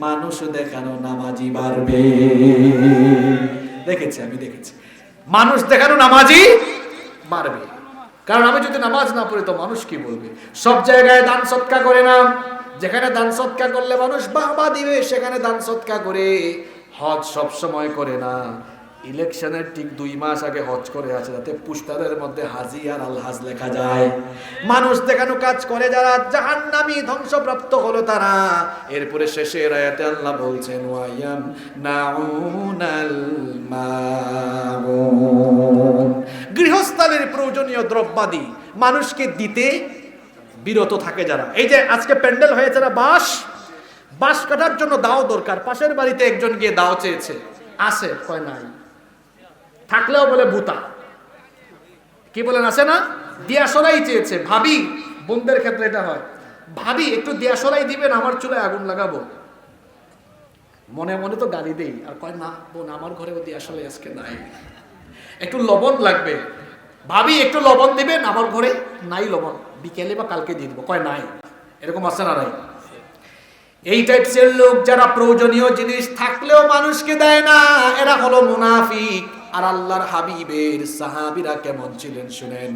মানুষ দেখানো নামাজই বাড়বে। দেখেছি, আমি দেখেছি, মানুষ দেখানো নামাজই বাড়বে। কারণ আমি যদি নামাজ না পড়ি তো মানুষ কি বলবে? সব জায়গায় দান সৎকা করে না, যেখানে দান সৎকা করলে মানুষ বাহবা দিবে সেখানে দান সৎকা করে। হজ সব সময় করে না, ইলেকশনের ঠিক 2 মাস আগে হজ করে আছে, যাতে পুস্তারের মধ্যে হাজি আর আলহাজ লেখা যায়। মানুষ দেখানো কাজ করে যারা, জাহান্নামী, ধ্বংসপ্রাপ্ত হলো তারা। এরপরে শেষের আয়াতে আল্লাহ বলছেন ওয়ায়াম নাউনাল মাউন, গৃহস্থালির প্রয়োজনীয় দ্রব্যাদি মানুষকে দিতে বিরত থাকে যারা। এই যে আজকে প্যান্ডেল হয়েছে না, বাঁশ কাটার জন্য দাও দরকার। পাশের বাড়িতে একজন গিয়ে দাও চেয়েছে, আছে? কয় নাই। থাকলেও বলে ভূতা। কি বলেন, আছে না? দিয়াশলাই চেয়েছে। ভাবি, বোনদের ক্ষেত্রে এটা হয়, ভাবি একটু দিয়াশলাই দিবেন, আমার চুলায় আগুন লাগাবো। মনে মনে তো গালি দেই, আর কয় না বোন, আমার ঘরেও দিয়াশলাই আজকে নাই, একটু লবণ লাগবে। ভাবি একটু লবণ দিবেন, আমার ঘরে নাই লবণ, বিকেলে বা কালকে দিয়ে দিব। কয় নাই। এরকম আছে না নাই? এই টাইপসের লোক যারা প্রয়োজনীয় জিনিস থাকলেও মানুষকে দেয় না, এরা হলো মুনাফিক। আর আল্লাহর হাবিবের সাহাবীরা কেমন ছিলেন শুনেন।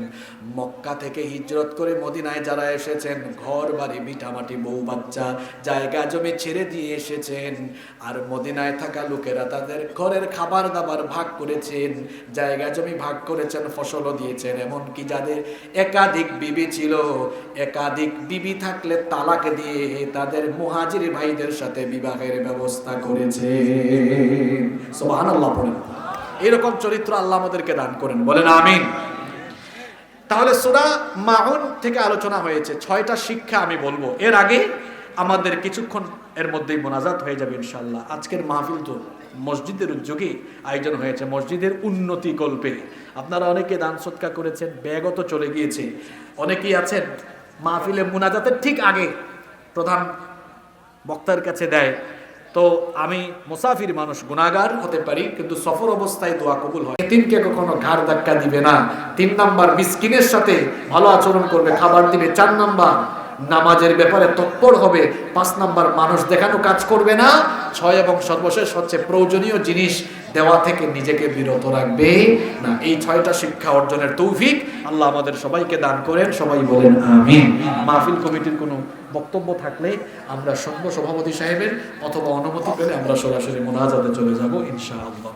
মক্কা থেকে হিজরত করে মদিনায় যারা এসেছেন, ঘর বাড়ি ভিটামাটি বউ বাচ্চা জায়গা জমি ছেড়ে দিয়ে এসেছেন। আর মদিনায় থাকা লোকেরা তাদের ঘরের খাবার দাবার ভাগ করেছেন, জায়গা জমি ভাগ করেছেন, ফসলও দিয়েছেন। এমনকি যাদের একাধিক বিবি ছিল, একাধিক বিবি থাকলে তালাক দিয়ে তাদের মুহাজির ভাইদের সাথে বিবাহের ব্যবস্থা করেছে। সুবহানাল্লাহ পড়েন। এরকম চরিত্র আল্লাহ আমাদেরকে দান করেন, বলেন আমিন। তাহলে সূরা মাউন থেকে আলোচনা হয়েছে। 6টা শিক্ষা আমি বলবো, এর আগে আমাদের কিছুক্ষণ এর মধ্যেই মোনাজাত হয়ে যাবে ইনশাআল্লাহ। আজকের মাহফিল তো মসজিদের উদ্যোগে আয়োজন হয়েছে, মসজিদের উন্নতি কল্পে। আপনারা অনেকে দান সৎকা করেছেন, ব্যাগত চলে গিয়েছে। অনেকেই আছেন মাহফিলে মোনাজাতের ঠিক আগে প্রধান বক্তার কাছে দেয়। তো আমি মুসাফির মানুষ, গুনাহগার হতে পারি, কিন্তু সফর অবস্থায় দোয়া কবুল হয়। এতিমকে কখনো ঘাড় ধাক্কা দিবে না। 3 নাম্বার মিসকিনের সাথে ভালো আচরণ করবে, খাবার দিবে। 4 নাম্বার নামাজের ব্যাপারে তৎপর হবে। 5 নাম্বার মানুষ দেখানো কাজ করবে না। 6 এবং সর্বশেষ হচ্ছে প্রয়োজনীয় জিনিস দেওয়া থেকে নিজেকে বিরত রাখবে না। এই 6টা শিক্ষা অর্জনের তৌফিক আল্লাহ আমাদের সবাইকে দান করেন। সবাই বলেন আমিন। মাহফিল কমিটির কোনো বক্তব্য থাকলে আমরা সভাপতি সাহেবের অথবা অনুমতি পেলে আমরা সরাসরি মোনাজাতে চলে যাব ইনশাআল্লাহ।